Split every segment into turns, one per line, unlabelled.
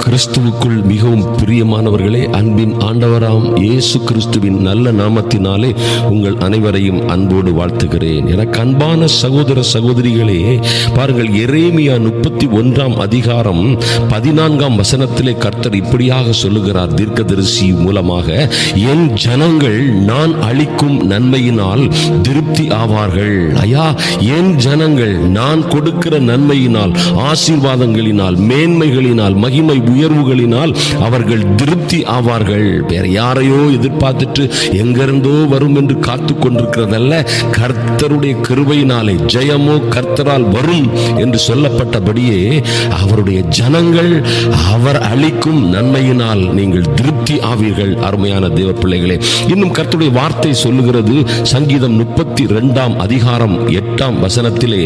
கிறிஸ்துவுக்குள் மிகவும் பிரியமானவர்களே, அன்பின் ஆண்டவராம் இயேசு கிறிஸ்துவின் நல்ல நாமத்தினாலே உங்கள் அனைவரையும் அன்போடு வாழ்த்துகிறேன். எனக்கு அன்பான சகோதர சகோதரிகளே, பாருங்கள், எரேமியா 31 அதிகாரம் 14 வசனத்திலே கர்த்தர் இப்படியாக சொல்லுகிறார், தீர்க்கதரிசி மூலமாக, என் ஜனங்கள் நான் அளிக்கும் நன்மையினால் திருப்தி ஆவார்கள். ஐயா, என் ஜனங்கள் நான் கொடுக்கிற நன்மையினால், ஆசீர்வாதங்களினால், மேன்மைகளினால், மகிமை உயர்வுகளினால் அவர்கள் திருப்தி ஆவார்கள். வேற யாரையோ எதிர்பார்த்துட்டு எங்கிருந்தோ வரும் என்று காத்து கொண்டிருக்கிறதல்ல, கர்த்தருடைய கிருபையினாலே ஜெயமோ கர்த்தரால் வரும் என்று சொல்லப்பட்டபடியே அவருடைய ஜனங்கள் அவர் அளிக்கும் நன்மையினால் நீங்கள் திருப்தி ஆவீர்கள். அருமையான தேவ பிள்ளைகளே, இன்னும் கர்த்தருடைய வார்த்தை சொல்லுகிறது, சங்கீதம் 32 அதிகாரம் 8 வசனத்திலே,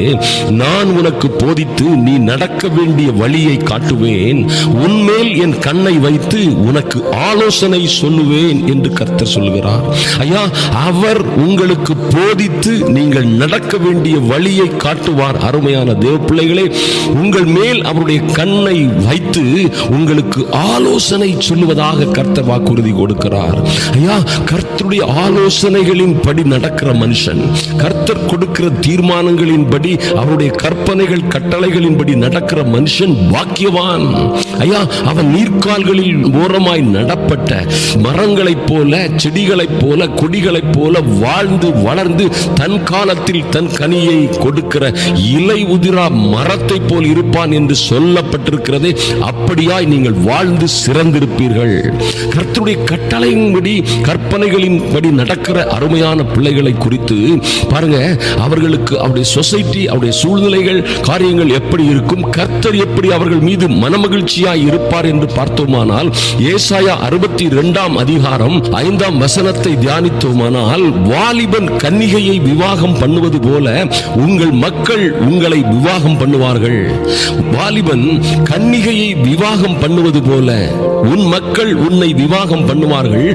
நான் உனக்கு போதித்து நீ நடக்க வேண்டிய வழியை காட்டுவேன், உன்மேல் என் கண்ணை வைத்து உனக்கு ஆலோசனை சொல்லுவேன் என்று கர்த்தர் சொல்கிறார். ஐயா, அவர் உங்களுக்கு போதித்து நீங்கள் நடக்க வேண்டிய வழியை காட்டுவார். அருமையான தேவ பிள்ளைகளே, உங்கள் மேல் அவருடைய கண்ணை வைத்து உங்களுக்கு ஆலோசனை சொல்லுவதாக கர்த்தர் வாக்குறுதி கொடுக்கிறார். ஐயா, கர்த்தருடைய ஆலோசனைகளின் படி நடக்கிற மனுஷன், கர்த்தர் கொடுக்கிற தீர்மானங்களின்படி, அவருடைய கற்பனைகள் கட்டளைகளின்படி நடக்கிற மனுஷன் பாக்கியவான். ஐயா, அவன் நீர்க்கால்களில் ஓரமாய் நடப்பட்ட மரங்களைப் போல, செடிகளைப் போல, கொடிகளைப் போல வாழ்ந்து வளர்ந்து தன் காலத்தில் தன் கனியை கொடுக்கிற இலை உதிரா மரத்தை போல் இருப்பான் என்று சொல்லப்பட்டிருக்கிறதே, அப்படியாய் நீங்கள் வாழ்ந்து சிறந்திருப்பீர்கள். கர்த்தருடைய கட்டளையின்படி, கற்பனைகளின்படி நடக்கிற அருமையான பிள்ளைகளை குறித்து பாருங்க, அவர்களுக்கு அவருடைய சொசைட்டி, அவருடைய சூழ்நிலைகள், காரியங்கள் எப்படி இருக்கும், கர்த்தர் எப்படி அவர்கள் மீது மனமகிழ்ச்சியாய் இருப்பார் என்று பார்த்தோமானால், ஏசாயா 62 அதிகாரம் 5 வசனத்தை தியானித்தோமானால், வாலிபன் கன்னிகையை விவாகம் பண்ணுவது போல உங்கள் மக்கள் உங்களை விவாகம் பண்ணுவார்கள். வாலிபன் கன்னிகையை விவாகம் பண்ணுவது போல உன் மக்கள் உன்னை விவாகம் பண்ணுவார்கள்.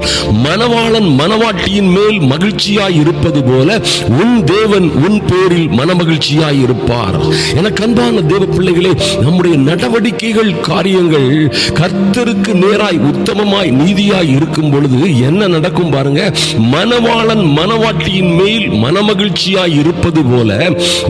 மணவாளன் மணவாட்டியின் மேல் மகிழ்ச்சியாய் இருப்பது போல உன் தேவன் உன் பேரில் மனமகிழ்ச்சியாய் இருப்பார். எனக்கு அன்பான தேவ பிள்ளைகளே, நம்முடைய நடவடிக்கைகள், காரியங்கள் கர்த்தருக்கு நேராய் உத்தமமாய் நீதியாய் இருக்கும் பொழுது என்ன நடக்கும் பாருங்க, மணவாளன் மணவாட்டியின் மேல் மனமகிழ்ச்சியாய் இருப்பது போல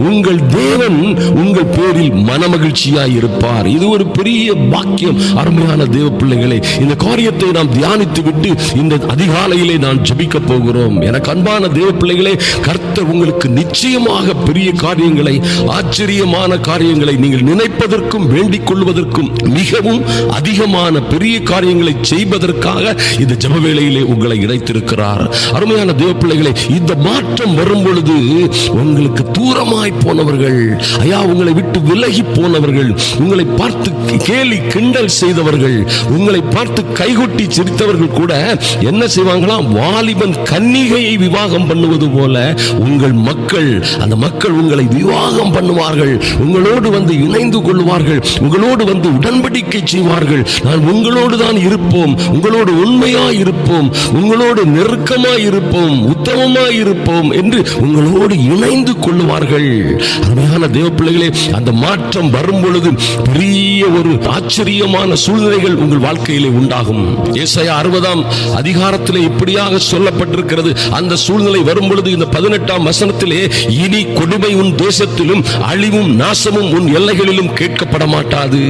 உங்கள் தேவன் உங்கள் பேரில் மனமகிழ்ச்சியாய் இருப்பார். இது ஒரு பெரிய பாக்கியம். அருமையான தேவ பிள்ளைகளே, இந்த காரியத்தை நாம் தியானித்து விட்டு இந்த அதிகாலையிலே நான் ஜெபிக்க போகிறோம். எனக்கு அன்பான தேவ பிள்ளைகளே, கர்த்தர் உங்களுக்கு நிச்சயமாக பெரிய காரியங்களை, ஆச்சரியமான காரியங்களை, நீங்கள் நினைப்பதற்கும் வேண்டிக் கொள்வதற்கும் மிகவும் அதிகமான பெரிய காரியங்களை செய்வதற்காக இந்த ஜெப வேளையிலே உங்களை இணைத்திருக்கிறார். அருமையான தேவ பிள்ளைகளே, இந்த மாற்றம் வரும் பொழுது உங்களுக்கு தூரமாய் போனவர்கள், ஐயா, உங்களை விட்டு விலகி போனவர்கள், உங்களை பார்த்து கேலி கிண்டல் செய்தவர்கள், உங்களை பார்த்து கைகொட்டி சிரித்தவர்கள் கூட என்ன செய்வாங்களாம், வாலிபன் கன்னிகையை விவாகம் பண்ணுவது போல உங்கள் மக்கள், அந்த மக்கள் உங்களை விவாகம் பண்ணுவார்கள், உங்களோடு வந்து இணைந்து கொள்வார்கள், உங்களோடு வந்து உடன்படிக்கை செய்வார்கள். நான் உங்களோடு தான் இருப்போம், உங்களோடு உண்மையாய் இருப்போம், உங்களோடு நெருக்கமாய் இருப்போம், உத்தமமாய் இருப்போம் என்று உங்களோடு இணைந்து கொள்வார்கள். அருமையான தேவ பிள்ளைகளே, அந்த மாற்றம் வரும் பொழுது பெரிய ஒரு ஆச்சரியமான சூழ்நிலைகள் உங்கள் வாழ்க்கையிலே உண்டாகும். ஏசாயா 60 அதிகாரத்திலே இப்படியாக சொல்லப்பட்டிருக்கிறது. அந்த சூழ்நிலை வரும் பொழுது இந்த 18 வசனத்திலே, இனி கொடுமை உன் தேசத்திலும் அழிவும் நாசமும் உன் எல்லைகளிலும் கேட்கப்பட மாட்டாது.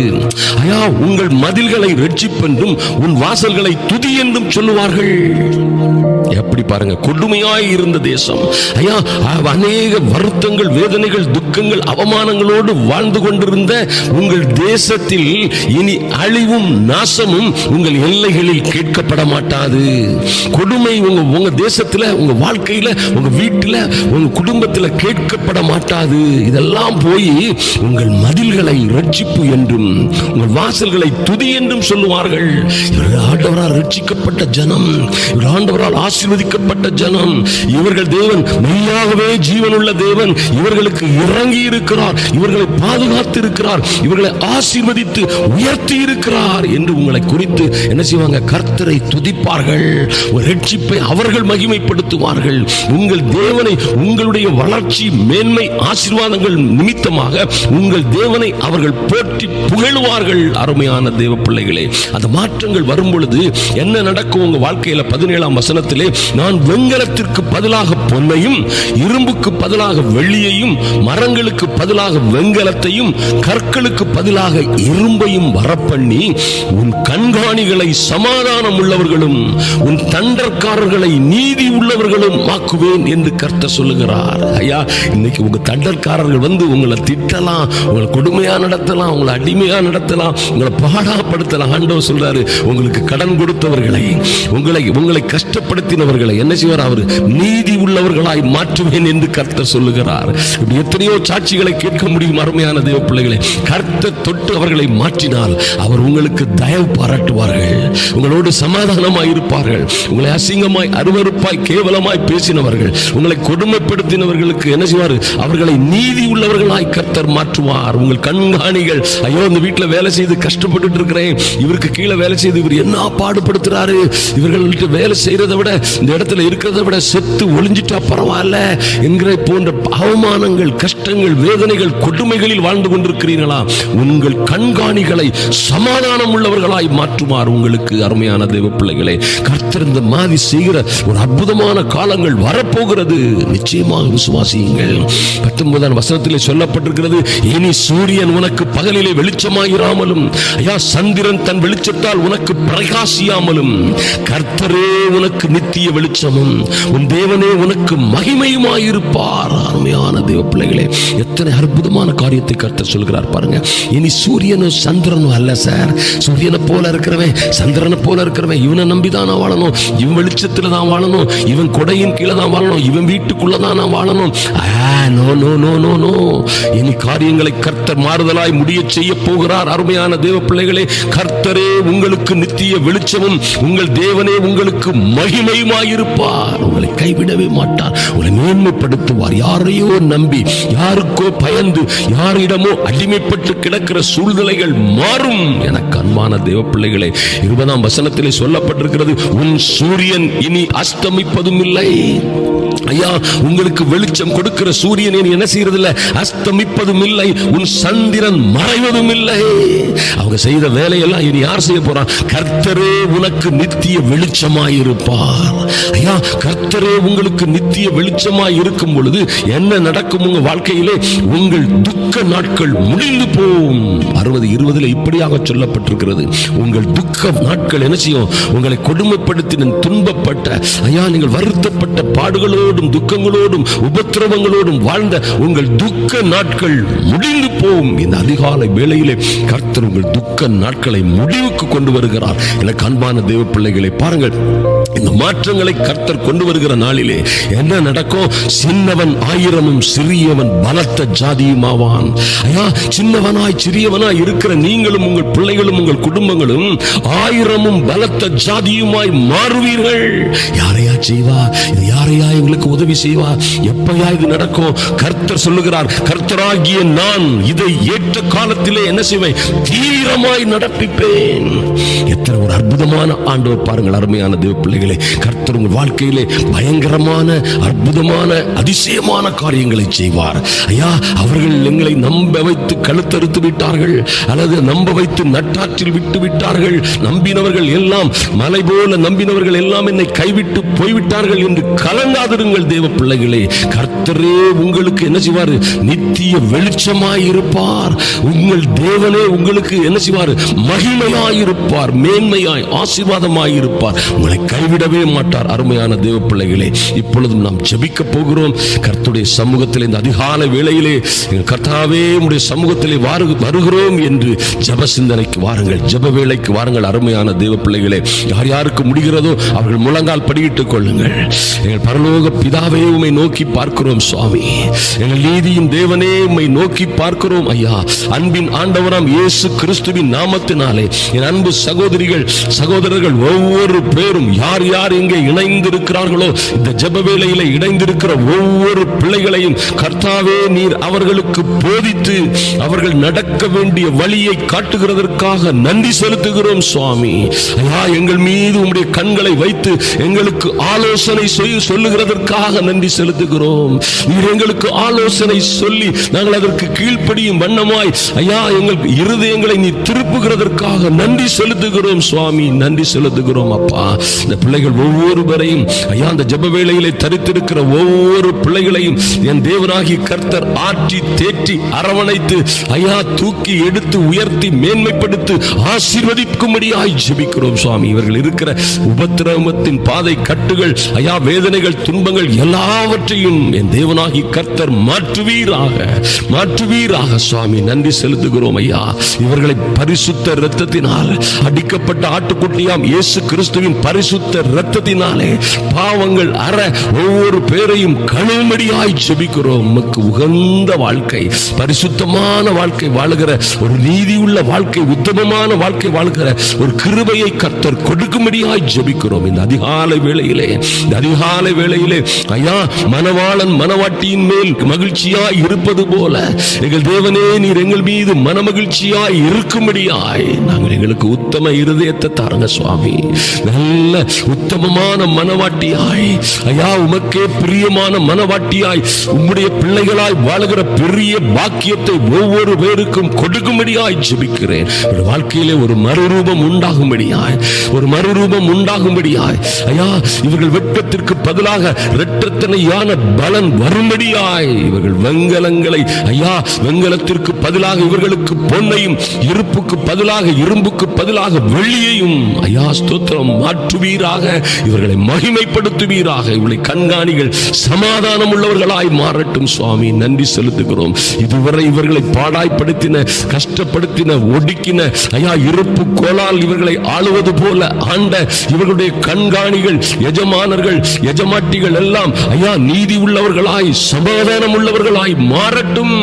ஐயா, உங்கள் மதில்களை ரட்சிப்பென்றும் உன் வாசல்களை துதி என்றும் சொல்லுவார்கள். எப்படி பாருங்க, கொடுமையாய் இருந்த தேசம், ஐயா, அநேக வருத்தங்கள், வேதனைகள், துக்கங்கள், அவமானங்களோடு வாழ்ந்து கொண்டிருந்த உங்கள் தேசத்தில் இனி அழிவும் நாசமும் உங்கள் எல்லைகளில் கேட்கப்பட மாட்டாது. கொடுமை உங்க தேசத்துல, உங்க வாழ்க்கையில, உங்க வீட்டில, உங்க குடும்பத்துல கேட்கப்பட மாட்டாது. இதெல்லாம் போய் உங்கள் மதில்களை ரட்சிப்பு என்றும் உங்கள் வாசல்களை துதி என்றும் சொல்லுவார்கள். இவர்கள் ஆண்டவரால் ரட்சிக்கப்பட்ட ஜனம், இவர்கள் ஆண்டவரால் ஆசீர்வதிக்கப்பட்ட ஜனம், இவர்கள் தேவன் மெய்யாகவே ஜீவனுள்ள தேவன், இவர்களுக்கு இறங்கி இருக்கிறார், இவர்களை பாதுகாத்து இருக்கிறார், இவர்களை ஆசீர்வதித்து உயர்த்தி இருக்கிறார் என்று உங்களை குறித்து என்ன செய்வாங்க, கர்த்தரை துதிப்பார்கள், ரட்சிப்பை அவர்கள் மகிமைப்படுத்துவார்கள். உங்கள் தேவனை, உங்களுடைய வளர்ச்சி, மேன்மை, ஆசீர்வாதங்கள் நிமித்தமாக உங்கள் தேவனை அவர்கள் போற்றி புகழுவார்கள். அருமையான அருமையான தேவ பிள்ளைகளே. அந்த மாற்றங்கள் வரும் பொழுது என்ன நடக்கும் உங்க வாழ்க்கையில? 17ஆம் வசனத்திலே, நான் வெண்கலத்திற்கு பதிலாக பொன்னையும், இரும்புக்கு பதிலாக வெள்ளியையும், மரங்களுக்கு பதிலாக வெண்கலத்தையும், கற்களுக்கு பதிலாக இரும்பையும் வரப்பண்ணி உன் கண்காணிகளை சமாதானம் உள்ளவர்களும் உன் தண்டற்காரர்களை நீதி உள்ளவர்களும் ஆக்குவேன் என்று கர்த்தர் சொல்லுகிறார். ஐயா, இன்னைக்கு உங்க தண்டற்காரர்கள் வந்து உங்களை திட்டலாம், உங்களை கொடுமையா நடத்தலாம், உங்களை அடிமையா நடத்தலாம், உங்களை பாடாப்படுத்தலாம். ஆண்டவர் சொல்றாரு, உங்களுக்கு கடன் கொடுத்தவர்களை, உங்களை கஷ்டப்படுத்தினவர்களை என்ன செய்வார்? அவர் நீதி உள்ளவர்களாய் மாற்றுவேன் என்று கர்த்தர் சொல்லுகிறார். இப்படி எத்தனையோ சாட்சிகளை கேட்க முடியும் அருமையான தேவ பிள்ளைகளை. கர்த்தர் தொட்டு அவர்களை மாற்றினால் அவர் உங்களுக்கு தயவு பாராட்டுவார்கள், உங்களோடு சமாதானமாய் இருப்பார்கள். உங்களை அசிங்கமாய், அருவருப்பாய், கேவலமாய் பேசினவர்கள், உங்களை கொடுமைப்படுத்தினவர்களுக்கு என்ன செய்வார்? அவர்களை நீதி உள்ளவர்களாய் கர்த்தர் மாற்றுவார். உங்கள் கண்காணிகள், ஐயோ இந்த வீட்டில் வேலை செய்து கஷ்டப்பட்டு இருக்கிறேன், இவருக்கு கீழே வேலை செய்து இவர் என்ன பாடுபடுத்துறாரு, இவர்கள்ட்ட வேலை செய்யறதை விட இந்த இடத்துல இருக்கிறத விட செத்து ஒளிஞ்சிட்டா பரவாயில்ல என்கிற போன்ற அவமானங்கள், கஷ்டங்கள், வேதனைகள், கொடுமைகளில் வாழ்ந்து கொண்டிருக்கிறீர்களா? உங்கள் கண்காணிகளை சமாதானம் உள்ளவர்களாய் மாற்றுமாறு உங்களுக்கு அருமையான தேவ பிள்ளைகளே, கர்த்தர் இந்த மாதிரி செய்கிற ஒரு அற்புதமான காலங்கள் வரப்போகிறது. நிச்சயமாக விசுவாசியுங்கள். 19ஆம் வசனத்திலே சொல்லப்பட்டிருக்கிறது, இனி சூரியன் உனக்கு பகலிலே வெளிச்சமாயிராமலும், ஐயா சந்திரன் தன் வெளிச்சத்தால் உனக்கு பிரகாசியாமலும், கர்த்தரே உனக்கு நித்திய வெளிச்சமும் உன் தேவனே உனக்கு மகிமையுமாயிருப்பார். அருமையான தேவ பிள்ளைகளே, எத்தனை அற்புதமான காரியத்தை கர்த்தர் சொல்கிறார் பாருங்க. இனி சூரியனும் சந்திரனும் அல்ல சார். சூரியனை போல இருக்கிறவன், சந்திரனை போல இருக்கிறவன், இவனை நம்பிதான் நான் வாழணும், இவன் வெளிச்சத்துல தான் வாழணும், இவன் கொடையின் கீழே தான் வாழணும், இவன் வீட்டுக்குள்ளதான் நான் வாழணும். No no no no no. இனி காரியங்களை கர்த்தர் மாறுதலாய் முடிய செய்ய போகிறார். அருமையான தேவ பிள்ளைகளே, கர்த்தரே உங்களுக்கு நித்திய வெளிச்சமும் உங்கள் தேவனே உங்களுக்கு மகிமையுமாயிருப்பார். உங்களை கைவிடவே மாட்டார், உங்களை மேன்மைப்படுத்துவார். யாரையோ நம்பி, யாருக்கோ பயந்து, யாரிடமோ அடிமைப்பட்டு கிடக்கிற சூழ்நிலைகள் மாறும். எனக்கு அன்பான தேவ பிள்ளைகளே, 20ஆம் வசனத்திலே சொல்லப்பட்டிருக்கிறது, உன் சூரியன் இனி அஸ்தமிப்பதும் இல்லை. ஐயா, உங்களுக்கு வெளிச்சம் கொடுக்கிற சூரியன் என்ன செய்யறது இல்லை? அஸ்தமிப்பதும் இல்லை. உன் சந்திரன் மறைவதும் இல்லை. அவங்க செய்த வேலையெல்லாம் இனி யார் செய்ய போறான்? கர்த்தரே உனக்கு நித்திய வெளிச்சமாயிருப்பார். ஐயா, கர்த்தரே உங்களுக்கு நித்திய வெளிச்சமாய் இருக்கும் பொழுது என்ன நடக்கும் உங்க வாழ்க்கையிலே? உங்கள் துக்க நாட்கள் முடிந்து போகும். 60:20 இப்படியாக சொல்லப்பட்டிருக்கிறது, உங்கள் துக்க நாட்கள் என்ன செய்யும்? உங்களை கொடுமைப்படுத்தின, துன்பப்பட்ட, ஐயா நீங்கள் வருத்தப்பட்ட, பாடுகளோடும் துக்கங்களோடும் உபத்திரவங்களோடும் வாழ்ந்த உங்கள் துக்க நாட்கள் முடிந்து போகும். இந்த அதிகாலை வேளையிலே கர்த்தர் உங்கள் துக்க நாட்களை முடிவுக்கு கொண்டு வருகிறார். எனக்கு அன்பான தேவ பிள்ளைகளை பாருங்கள், இந்த மாற்றங்களை கர்த்தர் கொண்டு வருகிற நாளிலே என்ன நடக்கும்? சின்னவன் 1000 சிறியவன் பலத்த ஜாதியுமாவான். ஐயா, சின்னவனாய் சிறியவனாய் இருக்கிற நீங்களும் உங்கள் பிள்ளைகளும் உங்கள் குடும்பங்களும் 1000 பலத்த ஜாதியுமாய் மாறுவீர்கள். யாரையா செய்வா? இது யாரையா எங்களுக்கு உதவி செய்வா? எப்பயா இது நடக்கும்? கர்த்தர் சொல்லுகிறார், கர்த்தராகிய நான் இதை ஏற்ற காலத்திலே என்ன செய்வேன்? தீவிரமாய் நடப்பிப்பேன். எத்தனை ஒரு அற்புதமான ஆண்டவர் பாருங்கள். அருமையான தேவ பிள்ளைகளே, கர்த்தர் உங்கள் வாழ்க்கையிலே பயங்கரமான, அற்புதமான, அதிசயமான காரியங்களை செய்வார். ஐயா, அவர்கள் எங்களை நம்ப வைத்து கழுத்தறுத்து விட்டார்கள், அல்லது நம்ப வைத்து நட்டாற்றில் விட்டு விட்டார்கள். நம்பினவர்கள் எல்லாம், மலை போல நம்பினவர்கள் எல்லாம் என்னை கைவிட்டு போய்விட்டார்கள் என்று கலங்காதிருங்கள் தேவ பிள்ளைகளே. கர்த்தரே உங்களுக்கு என்ன செய்வார்? நித்திய வெளிச்சமாய் இருப்பார். உங்கள் தேவனே உங்களுக்கு என்ன செய்வார்? மகிமையாய் இருப்பார், மேன்மையாய், ஆசீர்வாதமாய் இருப்பார். உங்களை கைவிடவே மாட்டார். அருமையான தேவ பிள்ளைகளே, இப்பொழுதும் நாம் ஜெபிக்க போகிறோம். கர்த்தருடைய சமூகத்தில் இந்த அதிகாலை வேளையிலே, கர்த்தாவே உம்முடைய சமூகத்திலே வருகிறோம் என்று ஜெப சிந்தனைக்கு வாருங்கள், ஜெப வேளைக்கு வாருங்கள். அருமையான தேவ பிள்ளைகளே, யார் யாருக்கு முடிகிறதோ அவர்கள் முழங்கால் படியிட்டுக் கொள்ளுங்கள். எங்கள் பரலோக பிதாவே, உம்மை நோக்கி பார்க்கிறோம் சுவாமி. எங்கள் நீதியின் தேவனே, உம்மை நோக்கி பார்க்கிறோம் ஐயா. அன்பின் ஆண்டவராம் இயேசு கிறிஸ்துவின் நாமத்தினாலே என் அன்பு சகோதரிகள், சகோதரர்கள் ஒவ்வொரு பேரும் யார் யார் இங்கே இணைந்திருக்கிறார்களோ, இந்த ஜெப வேளையிலே இணைந்திருக்கிற ஒவ்வொரு பிள்ளைகளையும் கர்த்தாவே நீர் அவர்களுக்கு போதித்து அவர்கள் நடக்க வேண்டிய வழியை காட்டுகிறதற்காக நன்றி செலுத்துகிறோம் சுவாமி. ஐயா, எங்கள் மீது உம்முடைய கண்களை வைத்து எங்களுக்கு ஆலோசனை சொல்லுகிறதற்காக நன்றி செலுத்துகிறோம். நீர் எங்களுக்கு ஆலோசனை சொல்லி நாங்கள் அதற்கு கீழ்ப்படியும் வண்ணமாய் ஐயா எங்கள் இருதயங்களை நீ திருப்புகிறதற்காக நன்றி செலுத்துகிறோம் சுவாமி, நன்றி செலுத்துகிறோம் அப்பா. இந்த பிள்ளைகள் ஒவ்வொருவரையும் ஐயா, அந்த ஜெப வேளையிலே தரித்திருக்கிற ஒவ்வொரு பிள்ளைகளையும் என் தேவனாகி கர்த்தர் ஆற்றி தேற்றி அரவணைத்து ஐயா தூக்கி எடுத்து உயர்த்தி மேன்மைப்படுத்தி ஆசீர்வதிக்கும்படியாய் ஜெபிக்கிறோம் சுவாமி. இவர்கள் இருக்கிற உபத்திரவத்தின் பாதை கட்டுகள் ஐயா, வேதனைகள், துன்பங்கள் எல்லாவற்றையும் என் தேவனாகி கர்த்தர் மாற்றுவீராக, மாற்றுவீராக சுவாமி. நன்றி செலுத்துகிறோம் ஐயா. இவர்களை பரிசுத்த இரத்தத்தினால், அடிக்கப்பட்ட ஆட்டுக்குட்டியாம் இயேசு கிறிஸ்துவின் பரிசுத்த இரத்தத்தினாலே பாவங்கள் அற ஒவ்வொரு பேரையும் கழுவும்படியாய் ஜெபிக்கிறோம். உமக்கு உகந்த வாழ்க்கை, பரிசுத்தமான வாழ்க்கை வாழுகிற ஒரு நீதியுள்ள வாழ்க்கை, உத்தமமான வாழ்க்கை வாழ்கிற ஒரு கிருபையை கர்த்தர் கொடுக்கும்படியாய் ஜெபிக்கிறோம். இந்த அதிகாலை வேளையிலே, இந்த அதிகாலை வேளையிலே ஐயா, மணவாளன் மணவாட்டியின் மேல் மகிழ்ச்சியாய் இருப்பது போல எங்கள் தேவனே, நீர் எங்கள் மீது மனமகிழ்ச்சியாய் இருக்கும்படியாய் நாங்கள் எங்களுக்கு உத்தம இருதயத்தை தாருங்க சுவாமி. நல்ல உத்தமமான மனவாட்டியாய் ஐயா, உமக்கே பிரியமான மனவாட்டியாய் உம்முடைய பிள்ளைகளாய் வாழுகிற பெரிய பாக்கியத்தை ஒவ்வொரு பேருக்கும் கொடுக்கும்படியாய் ஜெபிக்கிறேன். ஒரு வாழ்க்கையிலே ஒரு மறுரூபம் உண்டாகும்படியாய், ஒரு மறுரூபம் உண்டாகும்படியாய் ஐயா, இவர்கள் வெட்கத்திற்கு பதிலாக இரட்டத்தனையான பலன் வரும்படியாய், இவர்கள் வெங்கலங்களை ஐயா, வெங்கலத்திற்கு பதிலாக இவர்களுக்கு பொன்னையும், இருப்புக்கு பதிலாக இரும்புக்கு பதிலாக வெள்ளியையும் ஐயா ஸ்தோத்திரம் மாற்றுவீராக, இவர்களை மகிமைப்படுத்துவீராக. இவர்களை கண்காணிகள் சமாதானம் உள்ளவர்களாய் மாறட்டும் சுவாமி. நன்றி செலுத்துகிறோம். இதுவரை இவர்களை பாடாய்ப்படுத்தின, கஷ்டப்படுத்தின, ஒடுக்கின ஐயா, இருப்பு கோலால் இவர்களை ஆளுவது போல ஆண்ட இவர்களுடைய கண்காணிகள், எஜமானர்கள், எஜமாட்டிகள் எல்லாம் ஐயா நீதி உள்ளவர்களாய், சமாதானம் உள்ளவர்களாய் மாறட்டும்.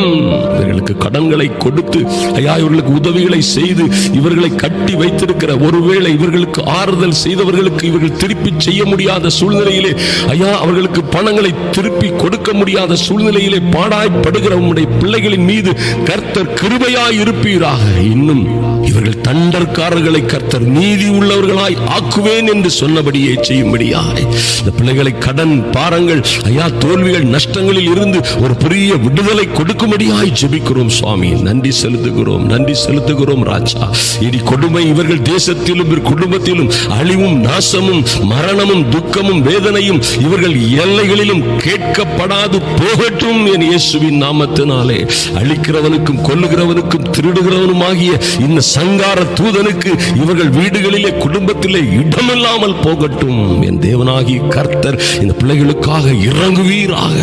இவர்களுக்கு கடன்களை கொடுத்து ஐயா, இவர்களுக்கு உதவிகளை செய்து இவர்களை கட்டி வைத்திருக்கிற, ஒருவேளை இவர்களுக்கு ஆறுதல் செய்தவர்களுக்கு இவர்கள் திருப்பி செய்ய முடியாத சூழ்நிலையிலே ஐயா, அவர்களுக்கு பணங்களை திருப்பி கொடுக்க முடியாத சூழ்நிலையிலே பாடாய்ப்படுகிற உம்முடைய பிள்ளைகளின் மீது கர்த்தர் கிருபையாய் இருப்பீராக. இன்னும் இவர்கள் தண்டற்காரர்களை கர்த்தர் நீதி உள்ளவர்களாய் ஆக்குவேன் என்று சொன்னபடியே செய்யும்படியாய் இந்த பிள்ளைகளை கடன் பாரங்கள் ஐயா, தோல்விகள், நஷ்டங்களில் இருந்து ஒரு பெரிய விடுதலை கொடுக்கும்படியாய் ஜெபிக்கிறோம் சுவாமி. நன்றி செலுத்துகிறோம், நன்றி செலுத்துகிறோம் ராஜா. இனி கொடுமை இவர்கள் தேசத்திலும் குடும்பத்திலும் அழிவும் நாசமும் மரணமும் துக்கமும் வேதனையும் இவர்கள் எல்லைகளிலும் கேட்கப்படாது போகட்டும் என் இயேசுவின் நாமத்தினாலே. அழிக்கிறவனுக்கும் கொல்லுகிறவனுக்கும் திருடுகிறவனுமாகிய இந்த சங்கார தூதனுக்கு இவர்கள் வீடுகளிலே குடும்பத்திலே இடமில்லாமல் போகட்டும். என் தேவனாகி கர்த்தர் இந்த பிள்ளைகளுக்காக இறங்குவீராக,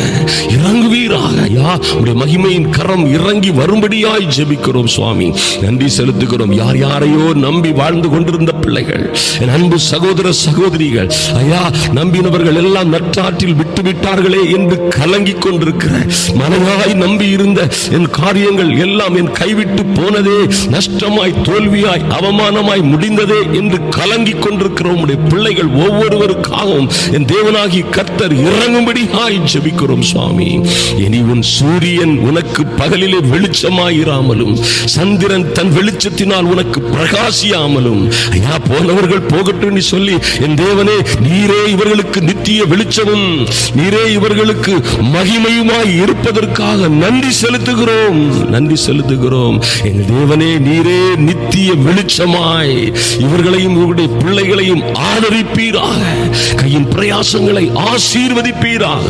இறங்குவீராக. யா, உடைய மகிமையின் கரம் இறங்கி வரும்படியாய் ஜெபிக்கிறோம் சுவாமி. நன்றி செலுத்துகிறோம். யார் யாரையோ நம்பி வாழ்ந்து கொண்டிருந்த பிள்ளைகள், என் அன்பு சகோதர சகோதரிகள் ஐயா, நம்பினவர்கள் எல்லாம் நற்றாற்றில் விட்டுவிட்டார்களே என்று கலங்கிக் கொண்டிருக்கிற, மனதாய் நம்பி இருந்த என் காரியங்கள் எல்லாம் என் கைவிட்டு போனதே, நஷ்டமாய், தோல்வியாய், அவமானமாய் முடிந்ததே என்று கலங்கிக் கொண்டிருக்கிற உம்முடைய பிள்ளைகள் ஒவ்வொருவருக்காகவும் என் தேவனாகி கர்த்தர் இறங்கும்படியாய் ஜெபிக்கிறோம் சுவாமி. இனி உன் சூரியன் உனக்கு பகலிலே வெளிச்சமாயிராமலும், சந்திரன் தன் வெளிச்சத்தினால் உனக்கு பிரகாசியாமலும் ஐயா, போனவர்கள் போகட்டும் சொல்லி என் தேவனே, நீரே இவர்களுக்கு நித்திய வெளிச்சமும், நீரே இவர்களுக்கு மகிமையுமாய் இருப்பதற்காக நன்றி செலுத்துகிறோம், நன்றி செலுத்துகிறோம். எங்கள் தேவனே, நீரே நித்திய வெளிச்சமாய் இவர்களையும் இவருடைய பிள்ளைகளையும் ஆதரிப்பீராக, கையின் பிரயாசங்களை ஆசீர்வதிப்பீராக.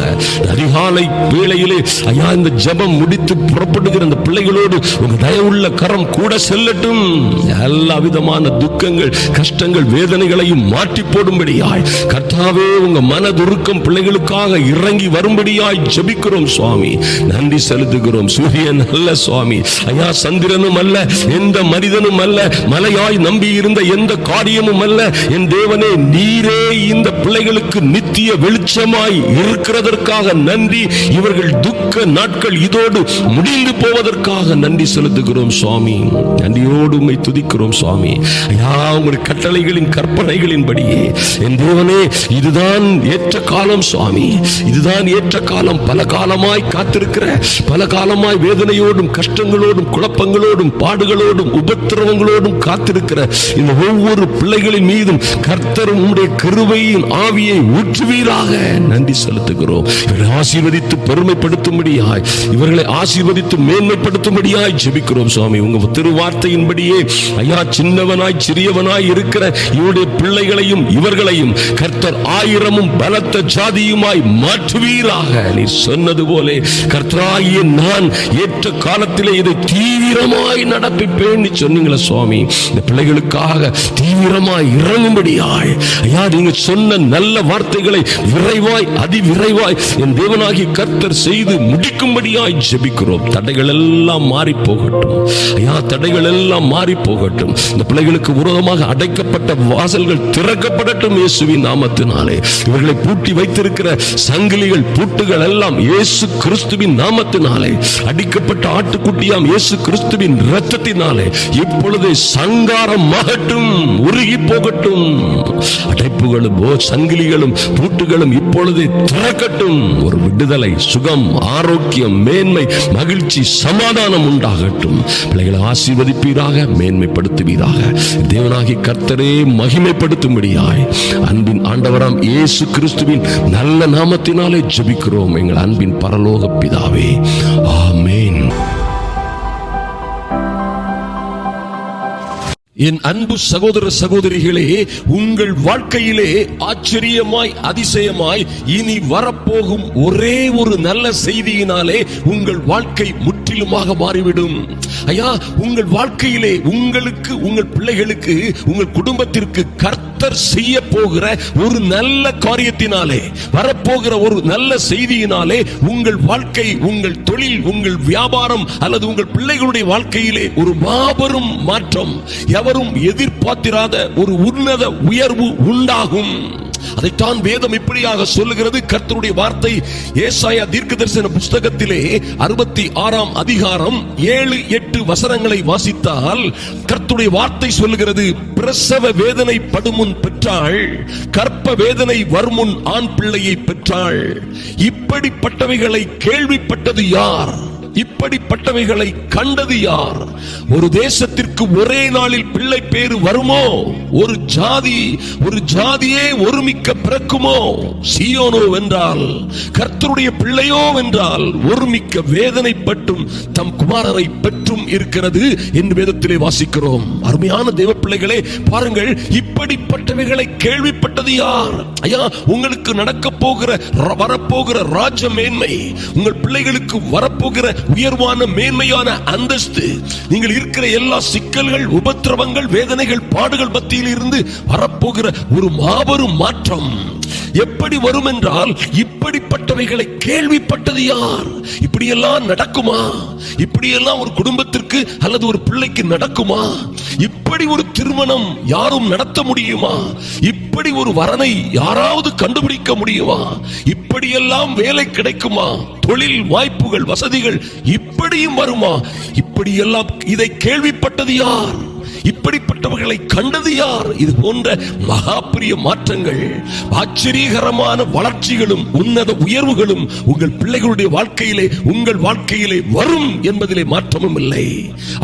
அதிகாலை வேளையிலே ஐயா, இந்த ஜெபம் முடித்து புறப்படுகிற அந்த பிள்ளைகளோடு உங்க தயவுள்ள கரம் கூட செல்லட்டும். எல்லா விதமான துக்கங்கள், கஷ்டங்கள், வேதனைகளையும் மாற்றி போடும்படியாய் கர்த்தாவே, உங்க மனதுருக்கம் பிள்ளைகளுக்காக இறங்கி வரும்படியாய் ஜெபிக்கிறோம் சுவாமி. நன்றி செலுத்துகிறோம். சூரியன் அல்ல சுவாமி ஐயா, சந்திரனும் அல்ல, எந்த மனிதனும் அல்ல, மலையாய் நம்பி இருந்த எந்த காரியமும் அல்ல. என் தேவனே, நீரே இந்த பிள்ளைகளுக்கு நித்திய வெளிச்சமாய் இருக்கிறதற்காக நன்றி. இவர்கள் துக்க நாட்கள் இதோடு முடிந்து போவதற்காக நன்றி செலுத்துகிறோம் சுவாமி. நன்றியோடு உம்மை துதிக்கிறோம் சுவாமி. ஐயா, உங்களுடைய கட்டளைகளின் கற்பனைகளின்படியே என் தேவனே, இதுதான் ஏற்ற காலம் சுவாமி, இதுதான் ஏற்ற காலம். பல காலமாய் காத்திருக்கிற, பல காலமாய் வேதனையோடும் கஷ்டங்களோடும் குழப்பங்களோடும் பாடுகளோடும் உபத்திர உபத்திரவங்களோடும் காத்திருக்கிற இந்த ஒவ்வொரு பிள்ளைகளின் மீதும் கர்த்தர் உம்முடைய கிருபையின் ஆவியை ஊற்றுவீராக. நன்றி செலுத்துகிறோம். இவர்களை ஆசீர்வதித்து பெருமைப்படுத்தும்படியாய், இவர்களை ஆசீர்வதித்து மேன்மைப்படுத்தும்படியாய் ஜெபிக்கிறோம் சுவாமி. உங்க திருவார்த்தையின்படியே ஐயா, சின்னவனாய் சிறியவனாய் இருக்கிற இவருடைய பிள்ளைகளையும் இவர்களையும் கர்த்தர் ஆயிரமும் பலத்த ஜாதியுமாய் மாற்றுவீராக. நீ சொன்னது போல கர்த்தராகிய நான் ஏற்ற காலத்திலே இதை தீவிரமாய் நடப்பிப்பேன் சொன்னீங்களே சுவாமி. இந்த பிள்ளைகளுக்காக தீவிரமாய் இறங்கும்படியாய் ஐயா, நீங்க சொன்ன நல்ல வார்த்தைகளை விரைவாய் அதிவிரைவாய் என் தேவனாகிய கர்த்தர் செய்து முடிக்கும்படியாய் ஜெபிக்கிறோம். தடைகள் எல்லாம் மாறி போகட்டும் ஐயா, தடைகள் எல்லாம் மாறி போகட்டும். இந்த பிள்ளைகளுக்கு விரோதமாக அடைக்கப்பட்ட வாசல்கள் திறக்கப்படட்டும் இயேசுவின் நாமத்தினாலே. இவர்களை பூட்டி வைத்திருக்கிற சங்கிலிகள் பூட்டுகள் எல்லாம் இயேசு கிறிஸ்துவின் நாமத்தினாலே, அடிக்கப்பட்ட ஆட்டுக்குட்டியாம் இயேசு கிறிஸ்துவின் இரத்தத்தினாலே இப்பொழுது சங்காரமாகட்டும், உருகி போகட்டும். அடைப்புகளும் சங்கிலிகளும் பூட்டுகளும் இப்பொழுது திறக்கட்டும். ஒரு விடுதலை, சுகம், ஆரோக்கியம், மேன்மை, மகிழ்ச்சி, சமாதானம் உண்டாகட்டும். பிள்ளைகளை ஆசீர்வதிப்பீராக, மேன்மைப்படுத்துவீராக. தேவனாகிய கர்த்தரே மகிமைப்படுத்தும்படியாய் அன்பின் ஆண்டவராம் இயேசு கிறிஸ்துவின் நல்ல நாமத்தினாலே ஜெபிக்கிறோம் எங்கள் அன்பின் பரலோக பிதாவே, ஆமென். என் அன்பு சகோதர சகோதரிகளே, உங்கள் வாழ்க்கையிலே ஆச்சரியமாய் அதிசயமாய் இனி வரப்போகும் ஒரே ஒரு நல்ல செய்தியினாலே உங்கள் வாழ்க்கை முற்றிலுமாக மாறிவிடும். ஐயா, உங்கள் வாழ்க்கையிலே உங்களுக்கு, உங்கள் பிள்ளைகளுக்கு, உங்கள் குடும்பத்திற்கு கர்த்தர் செய்ய போகிற ஒரு நல்ல காரியத்தினாலே, வரப்போகிற ஒரு நல்ல செய்தியினாலே உங்கள் வாழ்க்கை, உங்கள் தொழில், உங்கள் வியாபாரம் அல்லது உங்கள் பிள்ளைகளுடைய வாழ்க்கையிலே ஒரு மாபெரும் மாற்றம், எவரும் எதிர்பார்த்திராத ஒரு உன்னத உயர்வு உண்டாகும். அதைத்தான் வேதம் இப்படியாக சொல்லுகிறது. கர்த்தருடைய வார்த்தை ஏசாயா தீர்க்கதரிசன புஸ்தகத்திலே 66ஆம் அதிகாரம் 7-8 வசனங்களை வாசித்தால் கர்த்தருடைய வார்த்தை சொல்லுகிறது, பிரசவ வேதனை படுமுன் பெற்றாள், கற்ப வேதனை வருமுன் ஆண் பிள்ளையை பெற்றாள். இப்படிப்பட்டவைகளை கேள்விப்பட்டது யார்? இப்படிப்பட்டவைகளை கண்டது யார்? ஒரு தேசத்திற்கு ஒரே நாளில் பிள்ளை பேரு வருமோ? ஒரு ஜாதியே ஒருமிக்க பிறக்குமோ? சீயோனோ வென்றால், கர்த்தருடைய பிள்ளையோ வென்றால் ஒருமிக்க வேதனைப்பட்டும் தம் குமாரரை பெற்றும் இருக்கிறது என்று வேதத்திலே வாசிக்கிறோம். அருமையான தேவ பிள்ளைகளே, பாருங்கள், இப்படிப்பட்டவைகளை கேள்விப்பட்டது யார்? ஐயா, உங்களுக்கு நடக்க போகிற, வரப்போகிற ராஜ மேன்மை, உங்கள் பிள்ளைகளுக்கு வரப்போகிற உயர்வான மேன்மையான அந்தஸ்து, நீங்கள் இருக்கிற எல்லா சிக்கல்கள், உபத்திரவங்கள், வேதனைகள், பாடுகள் மத்தியில் இருந்து வரப்போகிற ஒரு மாபெரும் மாற்றம் எப்படி வரும் என்றால், இப்படிப்பட்டவைகளை கேள்விப்பட்டது யார்? இப்படியெல்லாம் நடக்குமா? இப்படியெல்லாம் ஒரு குடும்பத்திற்கு அல்லது ஒரு பிள்ளைக்கு நடக்குமா? இப்படி ஒரு திருமணம் யாரும் நடத்த முடியுமா? இப்படி ஒரு வரனை யாராவது கண்டுபிடிக்க முடியுமா? இப்படியெல்லாம் வேலை கிடைக்குமா? தொழில் வாய்ப்புகள், வசதிகள் இப்படியும் வருமா? இப்படியெல்லாம் இதை கேள்விப்பட்டது யார்? இப்படிப்பட்டவர்களை கண்டது யார்? இது போன்ற மகாபிரிய மாற்றங்கள், ஆச்சரியகரமான வளர்ச்சிகளும் உன்னத உயர்வுகளும் உங்கள் பிள்ளைகளுடைய வாழ்க்கையிலே, உங்கள் வாழ்க்கையிலே வரும் என்பதிலே மாற்றமும் இல்லை.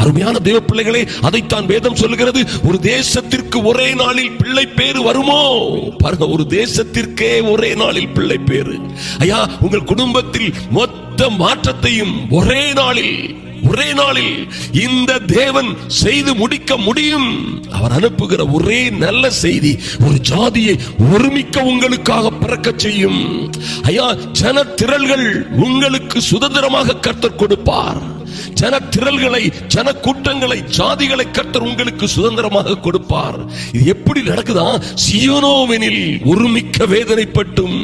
அருமையான தேவ பிள்ளைகளே, அதைத்தான் வேதம் சொல்லுகிறது. ஒரு தேசத்திற்கு ஒரே நாளில் பிள்ளை பேரு வருமோ? பாருங்க, ஒரு தேசத்திற்கே ஒரே நாளில் பிள்ளை பேரு. ஐயா, உங்கள் குடும்பத்தில் மொத்த மாற்றத்தையும் ஒரே நாளில் இந்த தேவன் செய்து முடிக்க முடியும். அவர் அனுப்புகிற ஒரே நல்ல செய்தி ஒரு ஜாதியை ஒருமிக்க உங்களுக்காக பிறக்க செய்யும். ஐயா, ஜன திரள்கள் உங்களுக்கு சுதந்திரமாக கர்த்தர் கொடுப்பார். ஜன திரள்களை, ஜன கூட்டங்களை, ஜாதிகளை கர்த்தர் உங்களுக்கு சுதந்திரமாக கொடுப்பார். இது எப்படி நடக்குதா? சீயோனோவெனில் ஒருமிக்க வேதனைப்பட்டும்,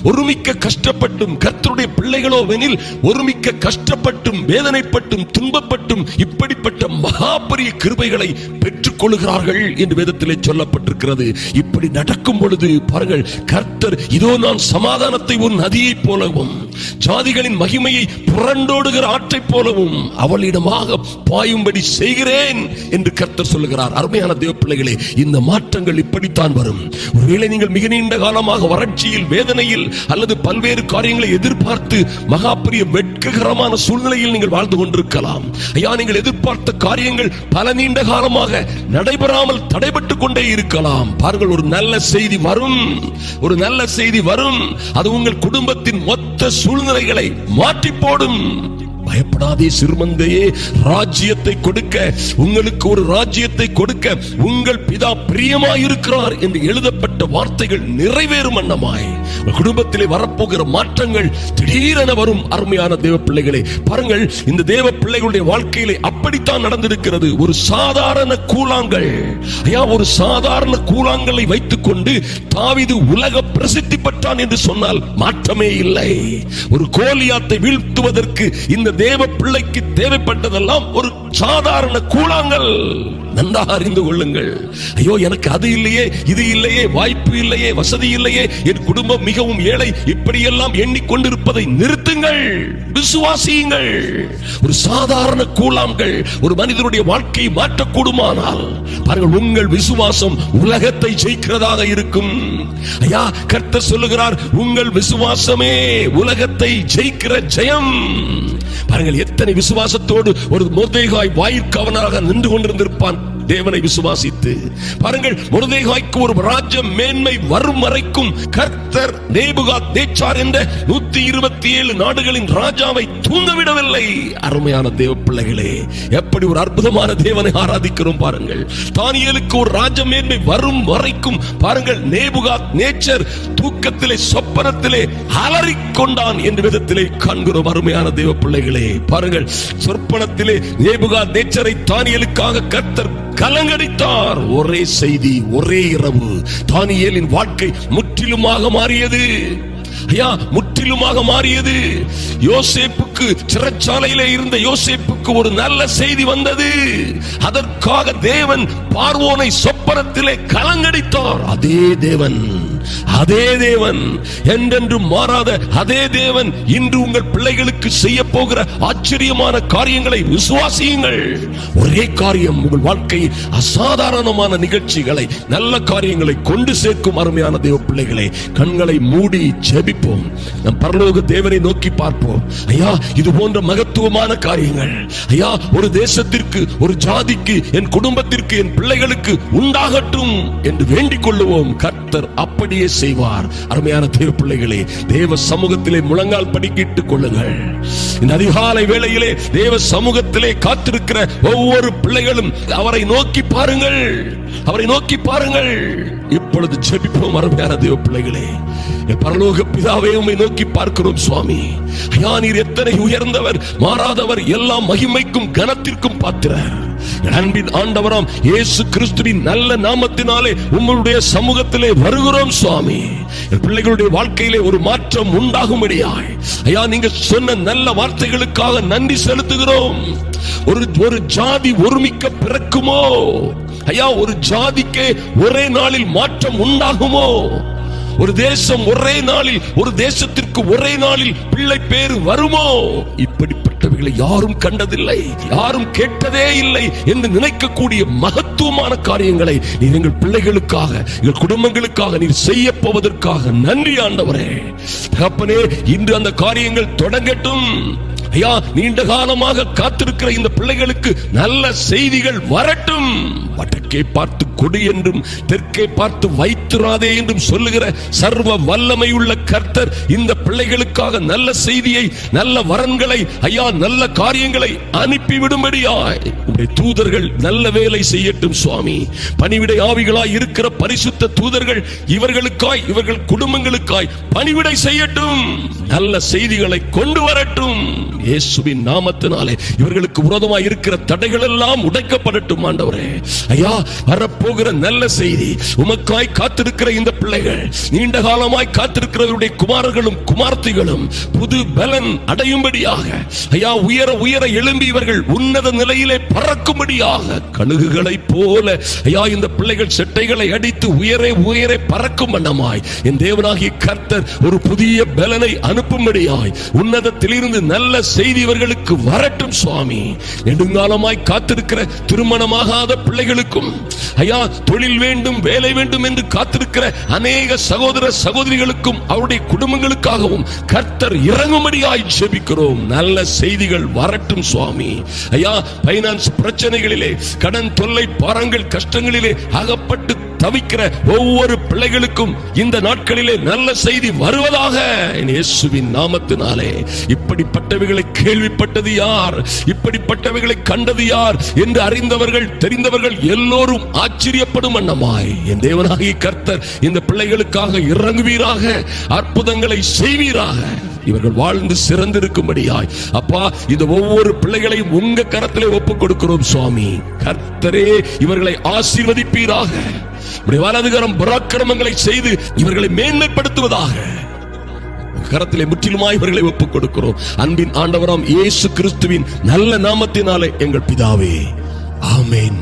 ஒருமிக்க கஷ்டப்பட்டும், கர்த்தருடைய பிள்ளைகளோவெனில் ஒருமிக்க கஷ்டப்பட்டும், வேதனைப்பட்டும், துன்பப்பட்டும் இப்படிப்பட்ட மகாபரிய கிருபைகளை பெற்றுக் கொள்கிறார்கள் என்று வேதத்திலே சொல்லப்பட்டிருக்கிறது. இப்படி நடக்கும் பொழுது பாருங்கள், கர்த்தர் இதோ நான் சமாதானத்தை ஒரு நதியைப் போலவும், ஜாதிகளின் மகிமையை புரண்டோடுகிற ஆற்றைப் போலவும் அவளிடமாக பாயும்படி செய்கிறேன் என்று கர்த்தர் சொல்லுகிறார். அருமையான தேவ பிள்ளைகளே, இந்த மாற்றங்கள் இப்படித்தான் வரும். ஒருவேளை நீங்கள் மிக நீண்ட காலமாக வறட்சியில், வேதனையில் அல்லது பல்வேறு காரியங்களை எதிர்பார்த்து மகாபரிய இக்ககரமான சூழ்நிலையில் நீங்கள் வாழ்ந்து கொண்டிருக்கலாம். ஐயா, நீங்கள் எதிர்பார்த்த காரியங்கள் பல நீண்ட காலமாக நடைபெறாமல் தடைபட்டுக் கொண்டே இருக்கலாம். பாருங்கள், ஒரு நல்ல செய்தி வரும், ஒரு நல்ல செய்தி வரும். அது உங்கள் குடும்பத்தின் மொத்த சூழ்நிலைகளை மாற்றி போடும். பயப்படாதே சிறுமந்தையே, ராஜ்யத்தை கொடுக்க, உங்களுக்கு ஒரு ராஜ்யத்தை கொடுக்க உங்கள் பிதா பிரியமாயிருக்கிறார் என்று எழுதப்பட்ட வார்த்தைகள் நிறைவேறும் வண்ணமாய் குடும்பத்திலே வரப்போகிற மாற்றங்கள் திடீரென வரும். அருமையான தேவ பிள்ளைகளே, பாருங்கள், இந்த தேவ பிள்ளைகளுடைய வாழ்க்கையிலே அப்படித்தான் நடந்திருக்கிறது. ஒரு சாதாரண கூழாங்கல், ஐயா, ஒரு சாதாரண கூழாங்கலை வைத்துக் கொண்டு தாவீது உலக பிரசித்தி பெற்றான் என்று சொன்னால் மாற்றமே இல்லை. ஒரு கோலியாத்தை வீழ்த்துவதற்கு இந்த தேவ பிள்ளைக்கு தேவைப்பட்டதெல்லாம் ஒரு சாதாரண கூழாங்கல். நன்றாக அறிந்து கொள்ளுங்கள். ஐயோ, எனக்கு அது இல்லையே, இது இல்லையே, வாய்ப்பு இல்லையே, வசதி இல்லையே, என் குடும்பம் மிகவும் ஏழை, இப்படியெல்லாம் எண்ணிக்கொண்டிருப்பதை நிறுத்துங்கள், விசுவாசியுங்கள். ஒரு சாதாரண கூழாங்கல் ஒரு மனிதனுடைய வாழ்க்கையை மாற்றக்கூடுமானால் பாருங்கள், உங்கள் விசுவாசம் உலகத்தை ஜெயிக்கிறதாக இருக்கும். ஐயா, கர்த்தர் சொல்லுகிறார், உங்கள் விசுவாசமே உலகத்தை ஜெயிக்கிற ஜெயம். பாருங்கள், எத்தனை விசுவாசத்தோடு ஒரு மொர்தெகாய் வாயிற்காவலனாக நின்று கொண்டிருந்திருப்பான் தேவனை விசுவாசித்து. பாருங்கள், மொர்தெகாய்க்கு ஒரு ராஜ்ய மேன்மை வரும் வரைக்கும் கர்த்தர் நேபுகாத்நேச்சார் என்ற 127 நாடுகளின் ராஜாவை தூங்கவிடவில்லை. அருமையான தேவ பிள்ளைகளே, எப்படி ஒரு அற்புதமான தேவனை ஆராதிக்கிறோம் பாருங்கள். தானியேலுக்கு ஒரு ராஜ்ய மேன்மை வரும் வரைக்கும் பாருங்கள், நேபுகாத்நேச்சர் தூக்கத்திலே சொப்பனத்திலே அலறிக்கொண்டான் என்று விதத்திலே காண்கிறோம். அருமையான தேவ பிள்ளைகளே, பாருங்கள், சொப்பனத்திலே நேபுகாத்நேச்சரை தானியேலுக்காக கர்த்தர் கலங்கடித்தார். ஒரே செய்தி, ஒரே இரவு தானியேலின் வாழ்க்கை முற்றிலுமாக மாறியது. ஐயா, முற்றிலுமாக மாறியது. யோசேப்புக்கு, சிறைச்சாலையிலே இருந்த யோசேப்புக்கு ஒரு நல்ல செய்தி வந்தது. அதற்காக தேவன் பார்வோனை சொப்பனத்திலே கலங்கடித்தார். அதே தேவன், அதே தேவன், என்றென்றும் மாறாத அதே தேவன் இன்று உங்கள் பிள்ளைகளுக்கு செய்ய போகிற ஆச்சரியமான காரியங்களை விசுவாசியுங்கள். ஒரே காரியம் உங்கள் வாழ்க்கையில் அசாதாரணமான நிகழ்ச்சிகளை, நல்ல காரியங்களை கொண்டு சேர்க்கும். அருமையான தேவ பிள்ளைகளே, கண்களை மூடி ஜெபிப்போம். நம் பரலோக தேவனை நோக்கி பார்ப்போம். ஐயா, இது போன்ற மகத்துவமான காரியங்கள் ஐயா ஒரு தேசத்திற்கு, ஒரு ஜாதிக்கு, என் குடும்பத்திற்கு, என் பிள்ளைகளுக்கு உண்டாகட்டும் என்று வேண்டிக் கொள்ளுவோம். கர்த்தர் அப்படியே செய்வார். அருமையான தேவ பிள்ளைகளே, தேவ சமூகத்திலே முழங்கால் படிக்கிட்டுக் கொள்ளுங்கள். இந்த அதிகாலை வேளையிலே தேவ சமூகத்திலே காத்திருக்கிற ஒவ்வொரு பிள்ளைகளும் அவரை நோக்கி பாருங்கள், அவரை நோக்கி பாருங்கள். இப்பொழுது ஜெபிப்போம். அருமையான தேவ பிள்ளைகளே, பரலோக பிதாவே, உம்மை நோக்கி பார்க்கிறோம் சுவாமி. ஐயா, நீர் எத்தனை உயர்ந்தவர், மாறாதவர், எல்லா மகிமைக்கும் கனத்திற்கும் பாத்திரர். அன்பின் ஆண்டவராம் இயேசு கிறிஸ்துவின் நல்ல நாமத்தினாலே உம்முடைய சமூகத்திலே வருகிறோம் சுவாமி. என் பிள்ளைகளுடைய வாழ்க்கையிலே ஒரு மாற்றம் உண்டாகும்படியாய் ஐயா, நீங்க சொன்ன நல்ல வார்த்தைகளுக்காக நன்றி செலுத்துகிறோம். ஒரு ஜாதி ஒருமிக்க பிறக்குமோ ஐயா? ஒரு ஜாதிக்கு ஒரே நாளில் மாற்றம் உண்டாகுமோ? ஒரு தேசம் ஒரே நாளில், ஒரு தேசத்திற்கு ஒரே நாளில் பிள்ளை பேரு வருமோ? இப்படிப்பட்டவைகளை யாரும் கண்டதில்லை, யாரும் கேட்டதே இல்லை என்று நினைக்கக்கூடிய மகத்துவமான காரியங்களை நீர் எங்கள் பிள்ளைகளுக்காக, எங்கள் குடும்பங்களுக்காக நீர் செய்ய போவதற்காக நன்றி ஆண்டவரே. தகப்பனே, இன்று அந்த காரியங்கள் தொடங்கட்டும் ஐயா. நீண்ட காலமாக காத்திருக்கிற இந்த பிள்ளைகளுக்கு நல்ல செய்திகள் வரட்டும். வடக்கே பார்த்து கொடு என்றும் தெற்கே பார்த்து வைத்திராதே என்றும் சொல்லுகிற சர்வ வல்லமை உள்ள கர்த்தர் இந்த பிள்ளைகளுக்காக நல்ல செய்தியை, நல்ல வரன்களை ஐயா, நல்ல காரியங்களை அனுப்பிவிடும்படியாய் உம்முடைய தூதர்கள் நல்ல வேலை செய்யட்டும் சுவாமி. பணிவிடை ஆவிகளாய் இருக்கிற பரிசுத்த தூதர்கள் இவர்களுக்காய், இவர்கள் குடும்பங்களுக்காய் பணிவிடை செய்யட்டும். நல்ல செய்திகளை கொண்டு வரட்டும். இயேசுவின் நாமத்தினாலே இவர்களுக்கு விரோதமாய் இருக்கிற தடைகள் எல்லாம் உடைக்கப்படட்டும் ஆண்டவரே. ஐயா, வரப்போகிற நல்ல செய்தி, உமக்காய் காத்திருக்கிற இந்த பிள்ளைகள், நீண்ட காலமாய் காத்திருக்கிறவருடைய குமாரர்களும் குமார்த்திகளும் புது பலன் அடையும்படியாக ஐயா, உயர உயர எழும்பி இவர்கள் உன்னத நிலையிலே பறக்கும்படியாக கழுகுகளை போல ஐயா, இந்த பிள்ளைகள் செட்டைகளை அடித்து உயரே உயரே பறக்கும் வண்ணமாய் என் தேவனாகிய கர்த்தர் ஒரு புதிய பலனை அனுப்பும்படியாய் உன்னதத்திலிருந்து நல்ல செய்தி இவர்களுக்கு வரட்டும் சுவாமி. நெடுங்காலமாய் காத்திருக்கிற திருமணமாகாத பிள்ளைகளுக்கும் ஐயா, தொழில் வேண்டும், வேலை வேண்டும் என்று காத்திருக்கிற அநேக சகோதர சகோதரிகளுக்கும் அவருடைய குடும்பங்களுக்காகவும் கர்த்தர் இறங்கும்படியாய் ஜெபிக்கிறோம். நல்ல செய்திகள் வரட்டும் சுவாமி. ஐயா, பைனான்ஸ் பிரச்சனைகளிலே, கடன் தொல்லை, பாரங்கள், கஷ்டங்களிலே அகப்பட்டு தவிக்கிற ஒவ்வொரு பிள்ளைகளுக்கும் இந்த நாட்களிலே நல்ல செய்தி வருவதாக இயேசுவின் நாமத்தினாலே. இப்படிப்பட்டவைகளை கேள்விப்பட்டது யார், இப்படிப்பட்டவைகளை கண்டது யார் என்று அறிந்தவர்கள், தெரிந்தவர்கள் எல்லோரும் ஆச்சரியப்படும் வண்ணமாய் என் தேவனாகிய கர்த்தர் இந்த பிள்ளைகளுக்காக இறங்குவீராக, அற்புதங்களை செய்வீராக. இவர்கள் வாழ்ந்து சிறந்திருக்கும்படியாய் அப்பா, இந்த ஒவ்வொரு பிள்ளைகளையும் உங்க கரத்திலே ஒப்புக் கொடுக்கிறோம் சுவாமி. கர்த்தரே இவர்களை ஆசீர்வதிப்பீராக. வலதுகரம் பராக்கிரமங்களை செய்து இவர்களை மேன்மைப்படுத்துவதாக. கரத்திலே முற்றிலுமாய் இவர்களை ஒப்புக் கொடுக்கிறோம். அன்பின் ஆண்டவராம் இயேசு கிறிஸ்துவின் நல்ல நாமத்தினாலே எங்கள் பிதாவே, ஆமென்.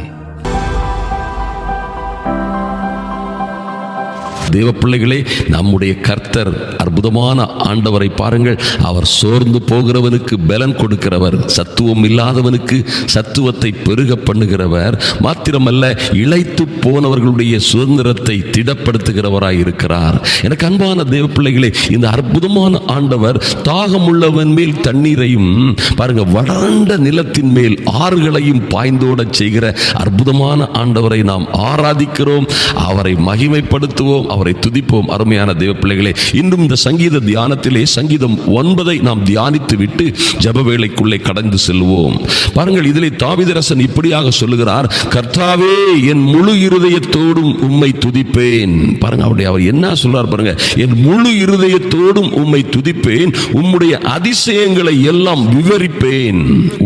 தேவ பிள்ளைகளே, நம்முடைய கர்த்தர் அற்புதமான ஆண்டவரை பாருங்கள். அவர் சோர்ந்து போகிறவனுக்கு பலன் கொடுக்கிறவர், சத்துவம் இல்லாதவனுக்கு சத்துவத்தை பெருக பண்ணுகிறவர், மாத்திரமல்ல இளைத்து போனவர்களுடைய சுதந்திரத்தை திடப்படுத்துகிறவராய் இருக்கிறார். எனக்கு அன்பான தேவ பிள்ளைகளே, இந்த அற்புதமான ஆண்டவர் தாகம் உள்ளவன் மேல் தண்ணீரையும் பாருங்க, வறண்ட நிலத்தின் மேல் ஆறுகளையும் பாய்ந்தோட செய்கிற அற்புதமான ஆண்டவரை நாம் ஆராதிக்கிறோம், அவரை மகிமைப்படுத்துவோம், அவரை துதிப்போம். அருமையான தேவ பிள்ளைகளே, இன்னும் இந்த சங்கீத தியானத்திலே சங்கீதம் 9 நாம் தியானித்து விட்டு ஜெப வேளைக்குள்ளே கடந்து செல்வோம். பாருங்கள், இதிலே தாவீதரசன் இப்படியாக சொல்லுகிறார், கர்த்தாவே என் முழு இருதயத்தோடும் உம்மை துதிப்பேன். பாருங்க, அவர் என்ன சொல்றார் பாருங்க, என் முழு இருதயத்தோடும் உம்மை துதிப்பேன், உம்முடைய அதிசயங்களை எல்லாம் விவரிப்பேன்,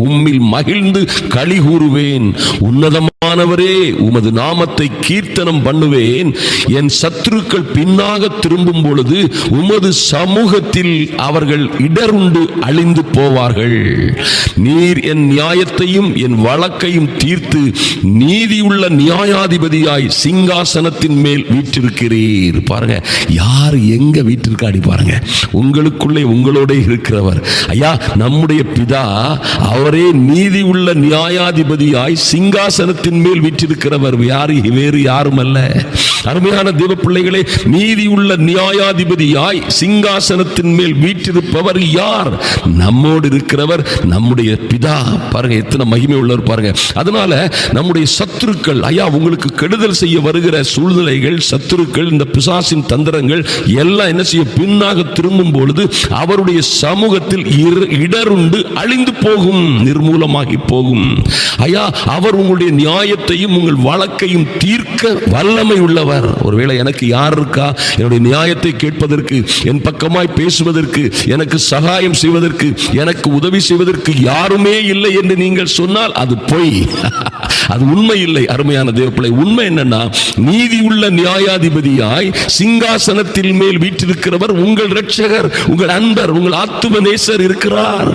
உம்மில் மகிழ்ந்து களி கூறுவேன், உன்னதமானவரே உமது நாமத்தை கீர்த்தனம் பண்ணுவேன், என் சத்துருக்கள் பின்னாக திரும்பும் பொழுது உமது சமூகத்தில் அவர்கள் இடருண்டு அழிந்து போவார்கள். நீர் என் நியாயத்தையும் என் வழக்கையும் தீர்த்து நீதியுள்ள நியாயாதிபதியாய் சிங்காசனத்தின் மேல் வீற்றிருக்கிறீர். பாருங்க, யார் எங்க வீற்றிருக்காடி பாருங்க, உங்களுக்குள்ளே உங்களோட இருக்கிறவர். ஐயா, நம்முடைய பிதா அவரே நீதியுள்ள நியாயாதிபதியாய் சிங்காசனத்தின் மேல் வீற்றிருக்கிறவர், வேறு யாரும் அல்ல. அருமையான தேவ பிள்ளைகளே, நீதியுள்ள நியாயாதிபதியாய் சிங்காசனத்தின் மேல் வீற்றிருப்பவர் யார்? நம்மோடு இருக்கிறவர், நம்முடைய பிதா. பாருங்க, எத்தனை மகிமை உள்ளவர் பாருங்க. அதனால நம்முடைய சத்துருக்கள், ஐயா, உங்களுக்கு கெடுதல் செய்ய வருகிற சூழ்நிலைகள், சத்துருக்கள், இந்த பிசாசின் தந்திரங்கள் எல்லாம் என்ன செய்ய, பின்னாக திரும்பும் பொழுது அவருடைய சமூகத்தில் இடருண்டு அழிந்து போகும், நிர்மூலமாகி போகும். ஐயா, அவர் உங்களுடைய நியாயத்தையும் உங்கள் வழக்கையும் தீர்க்க வல்லமை உள்ளவர். ஒருவேளை எனக்கு யார் இருக்கா என்னுடைய நியாயத்தை கேட்பதற்கு, என் பக்கமாய் பேசுவதற்கு, எனக்கு சகாயம் செய்வதற்கு, எனக்கு உதவி செய்வதற்கு யாருமே இல்லை என்று நீங்கள் சொன்னால் அது பொய், அது உண்மை இல்லை. அருமையான தேவப்பிள்ளை, உண்மை என்னன்னா, நீதியுள்ள நியாயாதிபதியாய் சிங்காசனத்தில் மேல் வீற்றிருக்கிறவர் உங்கள் இரட்சகர், உங்கள் அன்பர், உங்கள் ஆத்தும நேசர் இருக்கிறார்.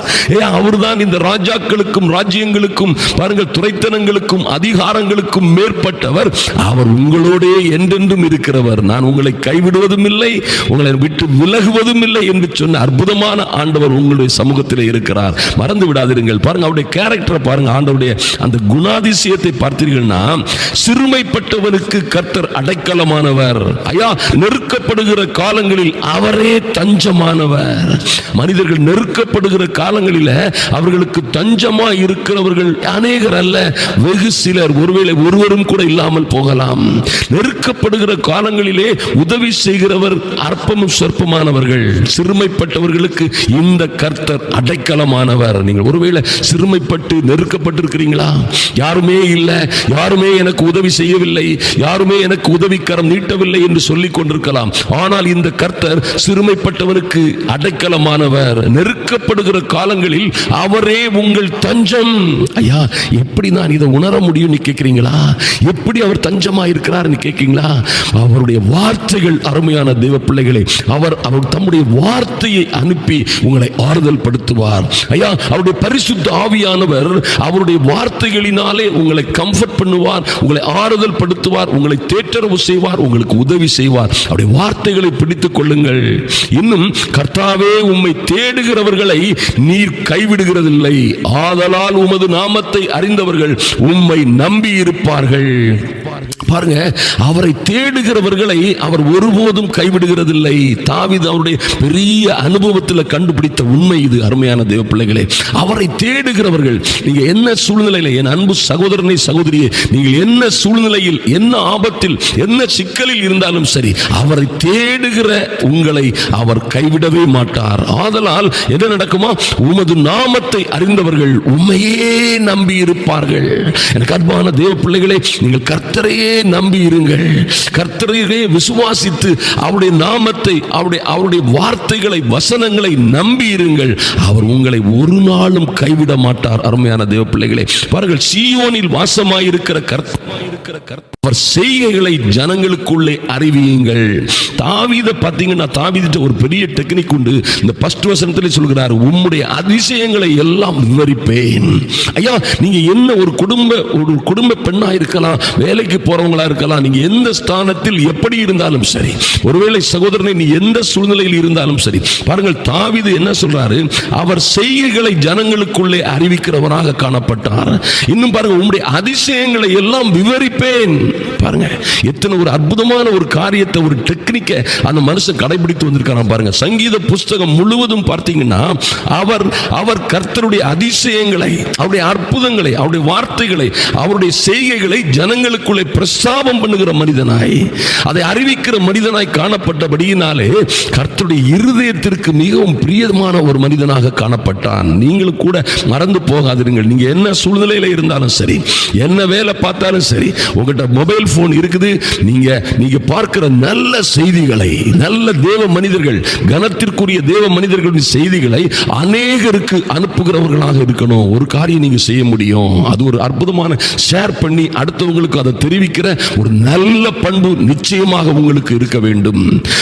அவர்தான் இந்த ராஜாக்களுக்கும் ராஜ்யங்களுக்கும் பாருங்கள் துரைத்தனங்களுக்கும் அதிகாரங்களுக்கும் மேற்பட்டவர். அவர் உங்களோடே என்றென்றும் இருக்கிறவர். நான் உங்களை கைவிடுவதும் இல்லை, உங்களை விட்டு விலகுவதும் இல்லை என்று சொன்ன அற்புதமான ஆண்டவர் உங்களுடைய சமூகத்தில் இருக்கிறார். மறந்து விடாதீர்கள். பாருங்க, அவருடைய கேரக்டரை பாருங்க, ஆண்டவருடைய அந்த குணாதிசயத்தை பார்த்தீர்கள்னா, சிறுமைப்பட்டவனுக்கு கர்த்தர் அடைக்கலமானவர். ஐயா, நெருக்கப்படுகிற காலங்களில் அவரே தஞ்சமானவர். மனிதர்கள் நெருக்கப்படுகிற காலங்களில் அவர்களுக்கு தஞ்சமா இருக்கிறவர்கள் அநேகர் அல்ல, வெகு சிலர், ஒருவேளை ஒருவரும் கூட இல்லாமல் போகலாம். நெருக்கப்படுகிற காலங்களிலே உதவி செய்கிறவர் அற்பமும் சொற்பமானவர்கள். சிறுமைப்பட்டவர்களுக்கு இந்த கர்த்தர் அடைக்கலமானவர். நீங்கள் ஒருவேளை சிறுமைப்பட்டு நெருக்கப்பட்டிருக்கிறீங்களா? யாருமே இல்லை, யாருமே எனக்கு உதவி செய்யவில்லை, யாருமே எனக்கு உதவிக்கரம் நீட்டவில்லை என்று சொல்லிக் கொண்டிருக்கலாம். ஆனால் இந்த கர்த்தர் சிறுமைப்பட்டவனுக்கு அடைக்கலமானவர். நெருக்கப்படுகிற காலங்களில் அவரே உங்கள் தஞ்சம். ஐயா, எப்படி நான் இதை உணர முடியும் கேட்கிறீங்களா? எப்படி அவர் தஞ்சமா இருக்கிறார் கேட்கிறீங்களா? அவருடைய வார்த்தைகள். அருமையான தேவ பிள்ளைகளே, அவர் தம்முடைய வார்த்தையை அனுப்பி உங்களை ஆறுதல் படுத்துவார். ஐயா, அவருடைய பரிசுத்த ஆவியானவர் அவருடைய வார்த்தைகளினாலே உங்களை கம்ஃபர்ட் பண்ணுவார், உங்களை ஆறுதல் படுத்துவார், உங்களை தேற்றரவு செய்வார், உங்களுக்கு உதவி செய்வார். அவருடைய வார்த்தைகளை பிடித்துக் கொள்ளுங்கள். இன்னும், கர்த்தாவே உம்மை தேடுகிறவர்களை நீர் கைவிடுகிறதில்லை, ஆதலால் உமது நாமத்தை அறிந்தவர்கள் உம்மை நம்பி இருப்பார்கள். பாருங்க, அவரை தேடுகிறவர்களை அவர் ஒருபோதும் கைவிடுகிறதில்லை. தாவீது அவருடைய பெரிய அனுபவத்தில் கண்டுபிடித்த உண்மை இது. அருமையான தேவ பிள்ளைகளே, அவரை தேடுகிறவர்கள், நீங்க என்ன சூழ்நிலையில், என் அன்பு சகோதரனை சகோதரியே, நீங்கள் என்ன சூழ்நிலையில், என்ன ஆபத்தில், என்ன சிக்கலில் இருந்தாலும் சரி, அவரை தேடுகிற உங்களை அவர் கைவிடவே மாட்டார். ஆதலால் என்ன நடக்குமா? உமது நாமத்தை அறிந்தவர்கள் உம்மையே நம்பி இருப்பார்கள். எனக்கு அன்பான தேவ பிள்ளைகளே, நீங்கள் கர்த்தரையே நம்பி இருங்கள். கர்த்தரையே விசுவாசித்து அவருடைய நாமத்தை, அவருடைய வார்த்தைகளை, வசனங்களை நம்பி இருங்கள். அவர் உங்களை ஒரு நாளும் கைவிட மாட்டார். அருமையான தேவ பிள்ளைகளே, பாருங்கள், சீயோனில் வாசமாயிருக்கிற அவர் செய்கைகளை ஜனங்களுக்குள்ளே அறிவியுங்கள். தாவீதை பார்த்தீங்கன்னா, தாவீதுட்ட ஒரு பெரிய டெக்னிக் உண்டு. இந்த ஃபர்ஸ்ட் வசனத்திலே சொல்கிறார், உம்முடைய அதிசயங்களை எல்லாம் விவரிப்பேன். ஐயா, நீங்க என்ன ஒரு குடும்ப பெண்ணா இருக்கலாம், வேலைக்கு போறவங்களா இருக்கலாம், நீங்க எந்த ஸ்தானத்தில் எப்படி இருந்தாலும் சரி, ஒருவேளை சகோதரனை நீ எந்த சூழ்நிலையில் இருந்தாலும் சரி, பாருங்கள், தாவீது என்ன சொல்றாரு? அவர் செய்கைகளை ஜனங்களுக்குள்ளே அறிவிக்கிறவராக காணப்பட்டார். இன்னும் பாருங்க, உம்முடைய அதிசயங்களை எல்லாம் விவரிப்பேன். பாருங்க, எத்தனை ஒரு அற்புதமான ஒரு காரியத்தை, ஒரு டெக்னிக்கை அந்த மனுஷன் கடைபிடித்து வந்திருக்காராம். பாருங்க, சங்கீத புஸ்தகம் முழுவதும் பார்த்தீங்கன்னா அவர் கர்த்தருடைய அதிசயங்களை, அவருடைய அற்புதங்களை, அவருடைய வார்த்தைகளை, அவருடைய செய்கைகளை ஜனங்களுக்குள்ளே பிரஸ்தாபம் பண்ணுகிற மனிதனாய், அதை அறிவிக்கிற மனிதனாய் காணப்பட்டபடியினாலே கர்த்தருடைய இருதயத்திற்கு மிகவும் பிரியமான ஒரு மனிதனாக காணப்பட்டான். நீங்களும் கூட மறந்து போகாதீர்கள். நீங்க என்ன சூழ்நிலையில இருந்தாலும் சரி, என்ன வேலை பார்த்தாலும் சரி, உங்கள்கிட்ட மொபைல் போன் இருக்குது, நீங்க பார்க்கிற நல்ல செய்திகளை, நல்ல தேவ மனிதர்கள், கனத்திற்குரிய தேவ மனிதர்களின் செய்திகளை அநேகருக்கு அனுப்புகிறவர்களாக இருக்கணும். ஒரு காரியம் நீங்க செய்ய முடியும், அது ஒரு அற்புதமான ஷேர் பண்ணி அடுத்தவங்களுக்கு அதை தெரிவிக்கிற ஒரு நல்ல பண்பு நிச்சயமாக உங்களுக்கு இருக்க வேண்டும்.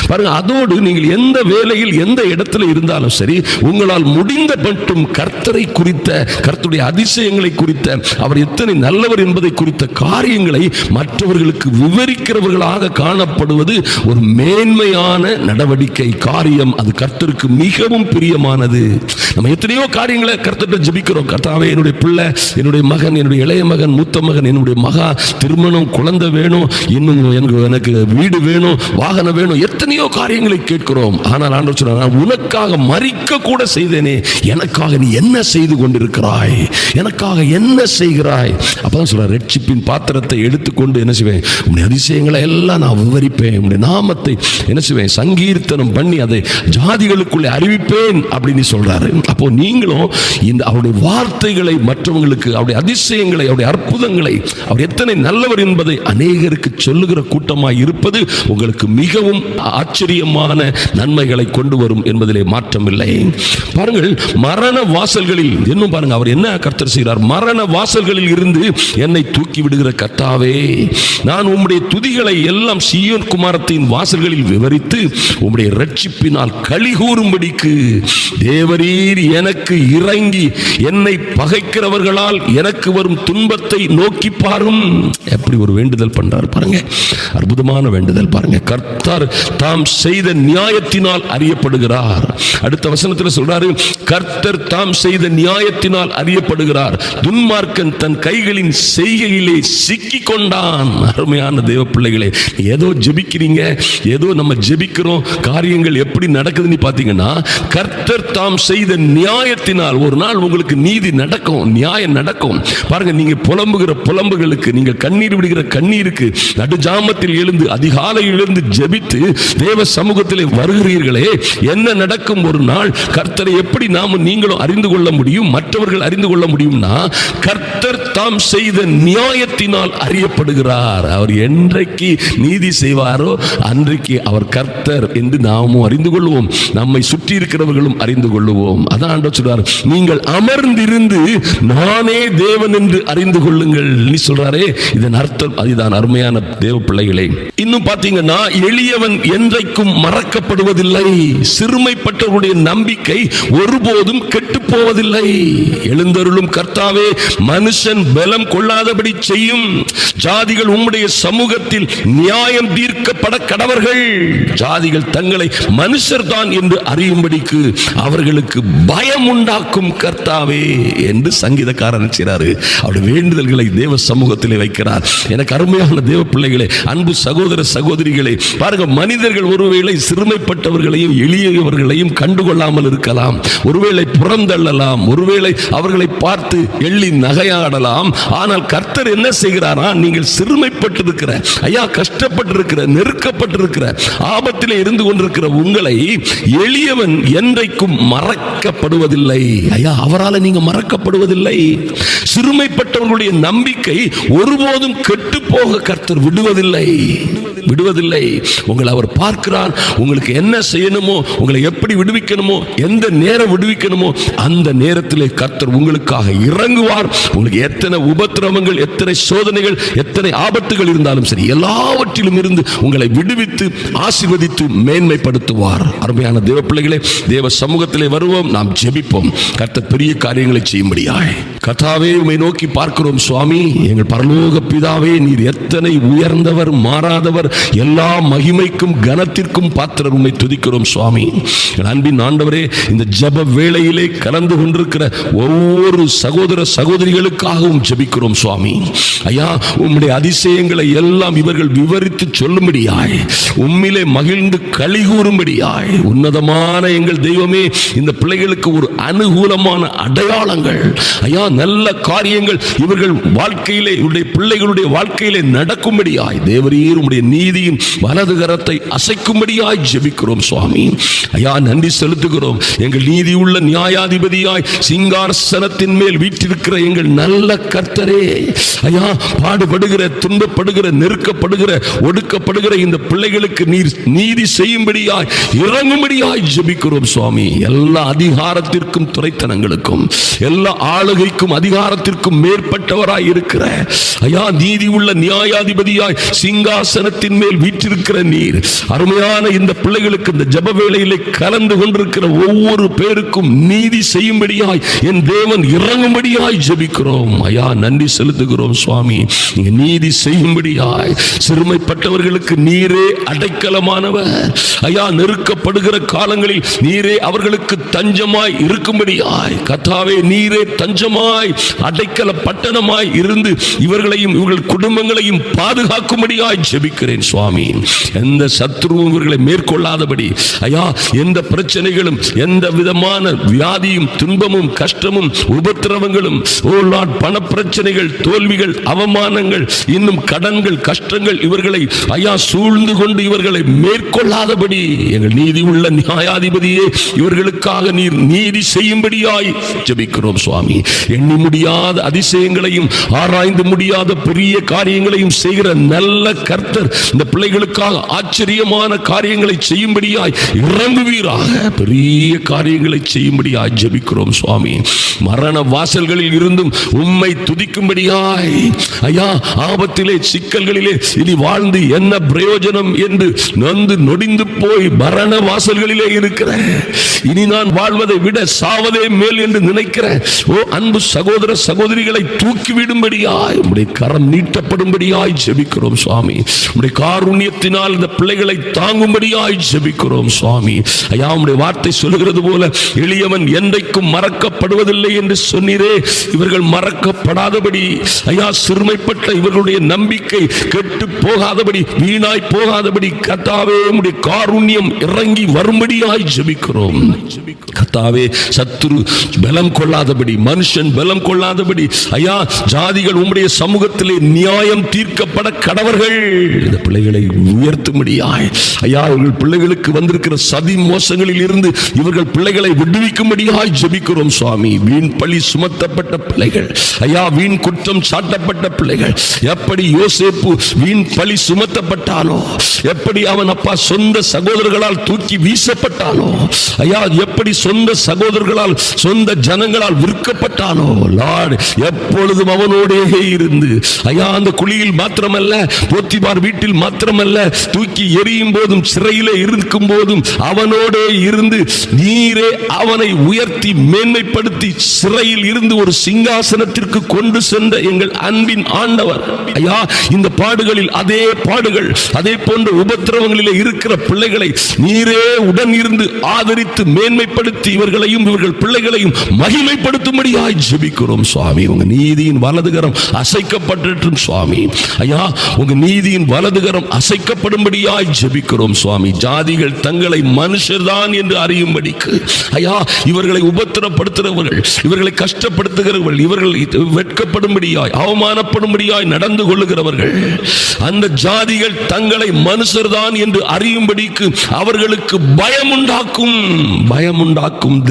பாருங்க, அதோடு நீங்கள் எந்த வேலையில், எந்த இடத்துல இருந்தாலும் சரி, உங்களால் முடிந்த மட்டும் கர்த்தரை குறித்த, கர்த்தருடைய அதிசயங்களை குறித்த, அவர் எத்தனை நல்லவர் என்பதை குறித்த காரியங்களை மற்றவர்களுக்கு விவரிக்கிறவர்களாக காணப்படுவது ஒரு மேன்மையான நடவடிக்கை, காரியம். அது கர்த்தருக்கு மிகவும் பிரியமானது. நம்ம எத்தனையோ காரியங்களை கர்த்தர்கிட்ட ஜெபிக்கிறோம். கர்த்தாவே, என்னுடைய பிள்ளை, என்னுடைய மகன், என்னுடைய இளைய மகன், மூத்த மகன், என்னுடைய மகா திருமணம், குழந்தை வேணும், இன்னும் எனக்கு வீடு வேணும், வாகனம் வேணும், எத்தனையோ காரியங்களை கேட்கிறோம். ஆனால் ஆண்டவர் சொல்றார், உனக்காக மரிக்க கூட செய்தேனே, எனக்காக நீ என்ன செய்து கொண்டிருக்கிறாய், எனக்காக என்ன செய்கிறாய்? அப்பதான் சொல்றார், ரட்சிப்பின் பாத்திரத்தை எடுத்துக்கொண்டு என்ன செய்வேன்? உன்னுடைய அதிசயங்களை எல்லாம் நான் விவரிப்பேன், உன்னுடைய நாமத்தை என்ன செய்வேன்? சங்கீர்த்தனம் பண்ணி அதை ஜாதிகளுக்குள்ளே அறிவிப்பேன் அப்படின்னு சொல்றாரு. அப்போ நீங்களும் இந்த அவருடைய வார்த்தைகளை மற்றவங்களுக்கு, அவருடைய அதிசயங்களை, அவருடைய அற்புதங்களை, அவர் எத்தனை நல்லவர் என்பதை அநேகருக்கு சொல்லுகிற கூட்டமாய் இருப்பது உங்களுக்கு மிகவும் ஆச்சரியமான நன்மைகளை கொண்டு வரும் என்பதிலே மாற்றமில்லை. பாருங்கள், மரண வாசல்களில் இன்னும் பாருங்க, அவர் என்ன கர்த்தர் செய்கிறார்? மரண வாசல்களில் இருந்து என்னை தூக்கி விடுகிற கர்த்தாவே, நான் உம்முடைய துதிகளை எல்லாம் சீயோன் குமாரத்தின் வாசல்களில் விவரித்து உம்முடைய ரட்சிப்பினால் களி கூறும்படிக்கு தேவரீர் எனக்கு இறங்கி என்னை பகைக்கிறவர்களால் எனக்கு வரும் துன்பத்தை நோக்கி பாரும். எப்படி ஒரு வேண்டுதல் பண்றார் பாருங்க, அற்புதமான வேண்டுதல் பாருங்க. கர்த்தர் தாம் செய்த நியாயத்தினால் அறியப்படுகிறார். அடுத்த வசனத்தில் சொல்றாரு, கர்த்தர் தாம் செய்த நியாயத்தினால் அறியப்படுகிறார், துன்மார்க்கன் தன் கைகளின் செய்கையிலே சிக்கி கொண்டான். அருமையான தேவ பிள்ளைகளே, ஏதோ ஜெபிக்கிறீங்க, ஏதோ நம்ம ஜெபிக்கிறோம், காரியங்கள் எப்படி நடக்குதுன்னு பார்த்தீங்கன்னா, கர்த்தர் தாம் செய்த நியாயத்தினால் ஒரு நாள் உங்களுக்கு நீதி நடக்கும், நியாயம் நடக்கும். பாருங்க, நீங்க புலம்புகிற புலம்புகளுக்கு, நீங்க கண்ணீர் விடுகிற கண்ணீருக்கு நடுஜாமத்தில் எழுந்து, அதிகாலையில் எழுந்து ஜெபித்து தேவ சமூகத்திலே வருகிறீர்களே, என்ன நடக்கும்? ஒரு நாள் கர்த்தரை எப்படி நாமும் நீங்களும் அறிந்து கொள்ள முடியும், மற்றவர்கள் அறிந்து கொள்ள முடியும்னா, கர்த்தர் தாம் செய்த நியாயத்தினால் அறியப்படுகிறார். அவர் என்றைக்கு நீதி செய்வாரோ அன்றைக்கு அவர் கர்த்தர் என்று நாமும் அறிந்து கொள்வோம், நம்மை சுற்றி இருக்கிறவர்களும் அறிந்து கொள்வோம். அதான் ஆண்டவர் சொல்றார், நீங்கள் அமர்ந்திருந்து நானே தேவன் என்று அறிந்து கொள்ளுங்கள் நீ சொல்றாரே, இதன் அர்த்தம் அதுதான். அருமையான தேவ பிள்ளைகளே, இன்னும் பாத்தீங்கன்னா, எளியவன் என்றைக்கும் மறக்கப்படுவதில்லை, சிறுமைப்பட்டவருடைய நம்பிக்கை ஒருபோதும் கெட்டு போவதில்லை. எழுந்தருளும் கர்த்தாவே, மனுஷன் பலம் கொள்ளாதபடி செய்யும். ஜாதிகள் உம்முடைய சமூகத்தில் நியாயம் தீர்க்கப்பட கடவர்கள். ஜாதிகள் தங்களை மனுஷர் தான் என்று அறியும்படிக்கு அவர்களுக்கு பயம் உண்டாக்கும் கர்த்தாவே என்று சங்கீதக்காரன் செய்றாரு. அவருடைய வேண்டுதல்களை தேவ சமூகத்திலே வைக்கிறார். எனக்கு அருமையான தேவ பிள்ளைகளே, அன்பு சகோதர சகோதரிகளே, பாருங்க, மனிதர்கள் ஒருவேளை சிறுமைப்பட்டவர்களையும் எளியவர்களையும் கண்டுகொள்ளாமல் இருக்கலாம், ஒருவேளை புறந்தள்ளலாம், ஒருவேளை அவர்களை பார்த்து எள்ளி நகையாடலாம். ஆனால் கர்த்தர் என்ன செய்கிறாரா, நீங்கள் சிறுமைப்பட்டிருக்கிற, ஐயா கஷ்டப்பட்டிருக்கிற, நெருக்கப்பட்டிருக்கிற, ஆபத்திலே இருந்து கொண்டிருக்கிற உங்களை எளியவன் என்றைக்கும் மறக்கப்படுவதில்லை. ஐயா, அவரால் நீங்க மறக்கப்படுவதில்லை. சிறுமைப்பட்டவர்களுடைய நம்பிக்கை ஒருபோதும் கெட்டு போக கர்த்தர் விடுவதில்லை. உங்களை அவர் பார்க்கிறார். உங்களுக்கு என்ன செய்யணுமோ, உங்களை எப்படி விடுவிக்கணுமோ, எந்த நேரம் விடுவிக்கணுமோ அந்த நேரத்தில் கர்த்தர் உங்களுக்காக இறங்குவார். உங்களுக்கு எத்தனை உபத்திரவங்கள், எத்தனை சோதனைகள், எத்தனை ஆபத்துகள் இருந்தாலும் சரி, எல்லாவற்றிலும் இருந்து உங்களை விடுவித்து ஆசீர்வதித்து மேன்மைப்படுத்துவார். அருமையான தேவ பிள்ளைகளே, தேவ சமூகத்திலே வருவோம், நாம் ஜெபிப்போம். கர்த்தர் பெரிய காரியங்களை செய்யும்படியாய். கர்த்தாவே, உம்மை நோக்கி பார்க்கிறோம் சுவாமி. எங்கள் பரலோக பிதாவே, நீர் எத்தனை உயர்ந்தவர், மாறாதவர், எல்லா மகிமைக்கும் கனத்திற்கும் பாத்திரர். உம்மை துதிக்கிறோம் சுவாமி. அன்பின் ஆண்டவரே, இந்த ஜெப வேளையிலே கலந்து கொண்டிருக்கிற ஒவ்வொரு சகோதர சகோதரிகளுக்காகவும் ஜெபிக்கிறோம் சுவாமி. ஐயா, உம்முடைய அதிசயங்களை எல்லாம் இவர்கள் விவரித்து சொல்லும்படியாய், உம்மிலே மகிழ்ந்து களி கூறும்படியாய், உன்னதமான எங்கள் தெய்வமே, இந்த பிள்ளைகளுக்கு ஒரு அனுகூலமான அடையாளங்கள், ஐயா நல்ல காரியங்கள் இவர்கள் வாழ்க்கையிலே, இவருடைய பிள்ளைகளுடைய வாழ்க்கையிலே நடக்கும்படியாய் தேவரீர் உம்முடைய நீதியின் வலது கரத்தை அசைக்கும்படியாய் ஜெபிக்கிறோம் சுவாமி. ஐயா, நன்றி செலுத்துகிறோம். எங்கள் நீதி உள்ள நியாயாதிபதியாய் சிங்காசனத்தின் மேல் வீற்றிருக்கிற எங்கள் நல்ல கர்த்தரே, ஐயா பாடுபடுகிற, துன்பப்படுகிற, நெருக்கப்படுகிற, ஒடுக்கப்படுகிற இந்த பிள்ளைகளுக்கு நீர் நீதி செய்யும்படியாய் இறங்கும்படியாய் ஜெபிக்கிறோம் சுவாமி. எல்லா அதிகாரத்திற்கும், துரைத்தனங்களுக்கும், எல்லா ஆளுகைக்கும் அதிகாரத்திற்கும் மேற்பட்டவராய் இருக்கிற ஐயா, நீதி உள்ள நியாயாதிபதியாய் சிங்காசனத்தின் மேல் வீற்றிருக்கிற நீர், அருமையான இந்த பிள்ளைகளுக்கு இந்த ஜெப வேளையிலே கலந்து கொண்டிருக்கிற ஒவ்வொரு பேருக்கும் நீதி செய்யும்படியாய் என் தேவன் இறங்கும்படியாய் ஜெபிக்கிறோம். ஐயா, நன்றி செலுத்துகிறோம் சுவாமி. நீங்க நீதி செய்யும்படியாய், சிறுமைப்பட்டவர்களுக்கு நீரே அடைக்கலமானவர். ஐயா, நெருக்கப்படுகிற காலங்களில் நீரே அவர்களுக்கு தஞ்சமாய் இருக்கும்படியாய், கர்த்தாவே நீரே தஞ்சமாய், அடைக்கல பட்டணமாய் இருந்து இவர்களையும் இவர்கள் குடும்பங்களையும் பாதுகாக்கும்படியாய் ஜெபிக்கிறேன் சுவாமி. எந்த சத்துருவும் இவர்களை மேற்கொள்ளாதபடி, ஐயா எந்த பிரச்சனைகளும், எந்த விதமான வியாதியும், துன்பமும், கஷ்டமும், உபத்திரவங்களும், ஓ லார்ட், பண பிரச்சனைகள், தோல்விகள், அவமானங்கள், இன்னும் கடன்கள், கஷ்டங்கள் இவர்களை ஐயா சூழ்ந்து கொண்டு இவர்களை மேற்கொள்ளாதபடி எங்கள் நீதி உள்ள நியாயாதிபதியே, இவர்களுக்காக நீர் நீதி செய்யும்படியாய் ஜெபிக்கிறோம் சுவாமி. எண்ணி முடியாத அதிசயங்களையும் ஆராய்ந்து முடியாத பெரிய காரியங்களையும் செய்கிற நல்ல கர்த்தர் இந்த பிள்ளைகளுக்காக ஆச்சரியமான காரியங்களை செய்யும்படியாய் இறங்குவீராக. பெரிய காரியங்களை செய்யும்படியாய் ஜெபிக்கிறோம் சுவாமி. மரண வாசல்களில் இருந்தும் உம்மை துதிக்கும்படியாய், ஐயா ஆபத்திலே, சிக்கல்களிலே இனி வாழ்ந்து என்ன பிரயோஜனம் என்று நொந்து நொடிந்து போய் மரண வாசல்களிலே இருக்கிற, இனி நான் வாழ்வதை விட சாவதே மேல் என்று நினைக்கிற ஓ அன்பு சகோதர சகோதரிகளை தூக்கிவிடும்படியாய் உம்முடைய கரம் நீட்டப்படும்படியாய் ஜெபிக்கிறோம் சுவாமி. உம்முடைய காருண்யத்தினால் இந்த பிள்ளைகளை தாங்கும்படியாய் ஜெபிக்கிறோம் சுவாமி. ஐயா, உம்முடைய வார்த்தை சொல்லுகிறது போல எளியவன் என்றைக்கும் மறக்கப்படுவதில்லை என்று சொன்னீரே. இவர்கள் மறக்கப்படாதபடி, ஐயா சிறுமைப்பட்ட இவர்களுடைய நம்பிக்கை கெட்டு போகாதபடி, வீணாய் போகாதபடி கர்த்தாவே உம்முடைய காருண்யம் இறங்கி வரும்படியாய் ஜெபிக்கிறோம். கர்த்தாவே, சத்துரு பலம் கொள்ளாதபடி, மனுஷன் பலம் கொள்ளாதபடி, ஐயா ஜாதிகள் உம்முடைய சமூகத்திலே நியாயம் தீர்க்கப்பட கடவர்கள். இந்த பிள்ளைகளை உயர்த்தும்படியாய், ஐயா இவர்கள் பிள்ளைகளுக்கு வந்திருக்கிற சதி மோசங்களில் இருந்து இவர்கள் பிள்ளைகளை விடுவிக்கும்படியாய் ஜெபிக்கிறோம் சுவாமி. வீண் பழி சுமத்தப்பட்ட பிள்ளைகள், ஐயா வீண் குற்றம் சாட்டப்பட்ட பிள்ளைகள், எப்படி யோசேப்பு வீண் பழி சுமத்தப்பட்டானோ, எப்படி அவன் அப்பா சொந்த சகோதரர்களால் தூக்கி வீசப்பட்டானோ, ஐயா எப்படி சொந்த சகோதரர்களால், சொந்த ஜனங்களால் விற்கப்பட்டானோ, லார்ட் எப்பொழுதும் அவனோடே இருந்து ஐயா அந்த குழியில் மாத்திரமல்ல, போத்திபார் வீட்டில் மாத்திரமல்ல, தூக்கி எரியும் போதும் சிறையிலே இருக்கும் போதும் அவனோடே இருந்து நீரே அவனை உயர்த்தி மேன்மைப்படுத்தி சிறையில் இருந்து ஒரு சிங்காசனத்திற்கு கொண்டு சென்ற எங்கள் அன்பின் ஆண்டவர். ஐயா இந்த பாடுகளில் அதே பாடுகள், அதே போன்ற உபத்திரவங்களிலே இருக்கிற பிள்ளைகளை நீரே உடன் இருந்து ஆதரித்து மேன்மைப்படுத்தி இவர்களையும் இவர்கள் பிள்ளைகளையும் மகிமைப்படுத்தும்படியாய் ஜெபிக்கிறோம் சுவாமி. உங்க நீதியின் வலதுகரம் அசைக்கப்படட்டும் சுவாமி. ஐயா உங்க நீதியின் வலதுகரம் அசைக்கப்படும்படியாய் ஜெபிக்கிறோம் சுவாமி. ஜாதிகள் தங்களை மனுஷர்தான் என்று அறியும்படிக்கு ஐயா இவர்களை உபத்திரப்படுத்துகிறவர்கள், இவர்களை கஷ்டப்படுத்துகிறவர்கள், இவர்கள் வெட்கப்படும்படியாய் அவமானப்படும்படியாய் நடந்து கொள்ளுகிறவர்கள், அந்த ஜாதிகள் தங்களை மனுஷர்தான் என்று அறியும்படிக்கு அவர்களுக்கு பயமுண்டாக்கும்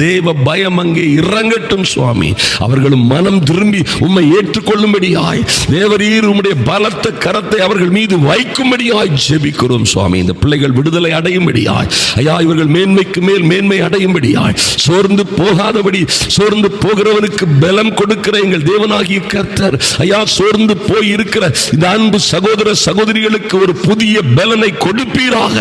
தேவ பயம் அங்கே இறங்கட்டும் சுவாமி. அவர்களும் மனம் திரும்பி உம்மை ஏற்றுக்கொள்ளும்படியாய் தேவரீர் உம்முடைய பலத்த கரத்தை அவர்கள் மீது வைக்கும்படியாய் ஜெபிக்கிறோம் சுவாமி. இந்த பிள்ளைகள் விடுதலை அடையும்படியாய் ஐயா இவர்கள் மேன்மைக்கு மேல் மேன்மை அடையும்படியாய், சோர்ந்து போகாதபடி, சோர்ந்து போகிறவனுக்கு பலம் கொடுக்கிற எங்கள் தேவனாகிய கர்த்தர் ஐயா சோர்ந்து போய் இருக்கிற இந்த அன்பு சகோதர சகோதரிகளுக்கு ஒரு புதிய பலனை கொடுப்பீராக.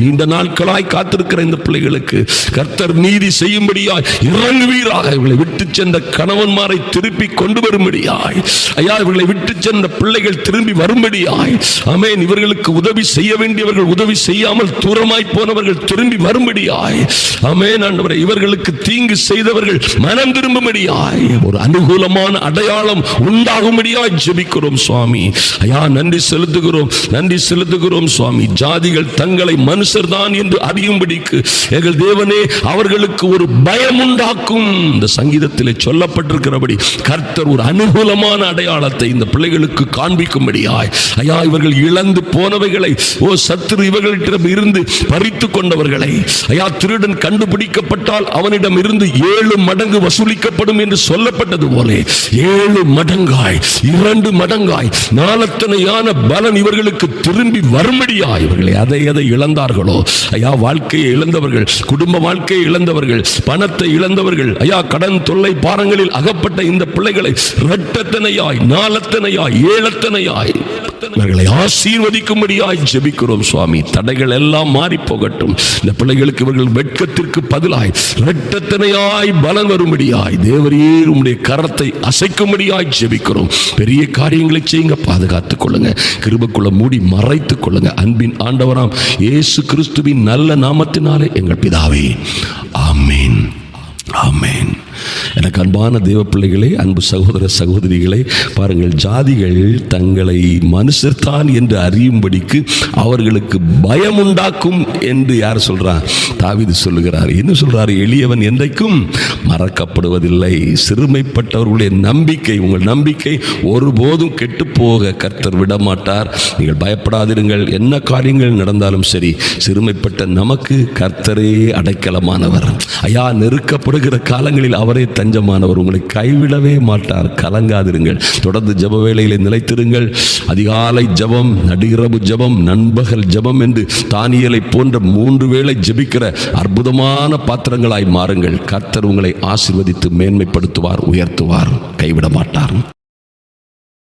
நீண்ட நாட்களாய் காத்திருக்கிற இந்த பிள்ளைகளுக்கு கர்த்தர் நீதி செய்யும்படியாய் இறங்குவீராக. இவர்களை விட்டு சென்ற கணவன்மாரை திருப்பி கொண்டு வரும்படியாய் ஐயா இவர்களை விட்டு சென்ற பிள்ளைகள் திரும்பி வரும்படியாய் ஆமென். இவர்களுக்கு உதவி செய்ய வேண்டியவர்கள் உதவி செய்யாமல் தூரமாய் போனவர்கள் திரும்பி வரும்படியாய் ஆமென் ஆண்டவரே. இவர்களுக்கு தீங்கு செய்தவர்கள் மனம் திரும்பும்படியாய் ஒரு அனுகூலமான அடையாளம் உண்டாகும்படியாய் ஜெபிக்கிறோம் சுவாமி. ஐயா நன்றி செலுத்துகிறோம் சுவாமி. ஜாதிகள் தங்களை மனுஷர் தான் என்று அறியும்படிக்கு எங்கள் தேவனே அவர்களுக்கு ஒரு பயம் உண்டாக்கும். இந்த சங்கீதத்திலே சொல்லப்பட்டிருக்கிறபடி கர்த்தர் ஒரு அனுகூலமான அடையாளத்தை இந்த பிள்ளைகளுக்கு காண்பிக்கும்படியாய் ஐயா இவர்கள் இழந்து போனவைகளை சத்துரு இவர்களிடம் இருந்து பறித்து கொண்டவர்களை ஐயா திருடன் கண்டுபிடிக்கப்பட்டால் அவனிடம் இருந்து 7 மடங்கு வசூலிக்கப்படும் என்று சொல்லப்பட்டது போல 7 மடங்காய் 2 மடங்காய் நாளத்தனையான பலன் இவர்களுக்கு திரும்பி வரும்படியாய் இவர்களை எதை இழந்தார்களோ ஐயா வாழ்க்கையை இழந்தவர்கள், குடும்ப வாழ்க்கையை இழந்தவர்கள், பணத்தை இழந்தவர்கள் ஐயா கடன் தொல்லை பாரங்களில் அகப்பட்ட இந்த பிள்ளைகளை இரட்டத்தனையாய் நாளத்தனையாய் 7 இவர்களை ஆசீர்வதிக்கும்படியாய் ஜெபிக்கிறோம் சுவாமி. தடைகள் எல்லாம் மாறி போகட்டும். இந்த பிள்ளைகளுக்கு இவர்கள் வெட்கத்திற்கு பதிலாய் இரட்டத்தனையாய் பலன் வரும்படியாய் தேவரீர் உம்முடைய கரத்தை அசைக்கும்படியாய் ஜெபிக்கிறோம். பெரிய காரியங்களை செய்யுங்க, பாதுகாத்துக் கொள்ளுங்க, கிருபைக்குள்ள மூடி மறைத்துக் கொள்ளுங்க. அன்பின் ஆண்டவராம் இயேசு கிறிஸ்துவின் நல்ல நாமத்தினாலே எங்கள் பிதாவே, ஆமென் ஆமென். எனக்கு அன்பான தேவ பிள்ளைகளே, அன்பு சகோதர சகோதரிகளே, பாருங்கள், ஜாதிகள் தங்களை மனுஷர்தான் என்று அறியும்படிக்கு அவர்களுக்கு பயம் உண்டாக்கும் என்று யார் சொல்றார்? தாவீது சொல்லுகிறார். என்ன சொல்றார்? எளியவன் என்றைக்கும் மறக்கப்படுவதில்லை. சிறுமைப்பட்டவர்களுடைய நம்பிக்கை, உங்கள் நம்பிக்கை ஒருபோதும் கெட்டு போக கர்த்தர் விடமாட்டார். நீங்கள் பயப்படாதிருங்கள். என்ன காரியங்கள் நடந்தாலும் சரி, சிறுமைப்பட்ட நமக்கு கர்த்தரே அடைக்கலமானவர். ஐயா நெருக்கப்படுகிற காலங்களில் அவரே தஞ்சமானவர். உங்களை கைவிடவே மாட்டார். கலங்காதிருங்கள். தொடர்ந்து ஜெப வேளையிலே நிலைத்திருங்கள். அதிகாலை ஜெபம், நடுஇரவு ஜெபம், நண்பகல் ஜெபம் என்று தானியேலை போன்ற 3 வேளை ஜெபிக்கிற அற்புதமான பாத்திரங்களாய் மாறுங்கள். கர்த்தர் உங்களை ஆசீர்வதித்து மேன்மைப்படுத்துவார், உயர்த்துவார், கைவிட மாட்டார்.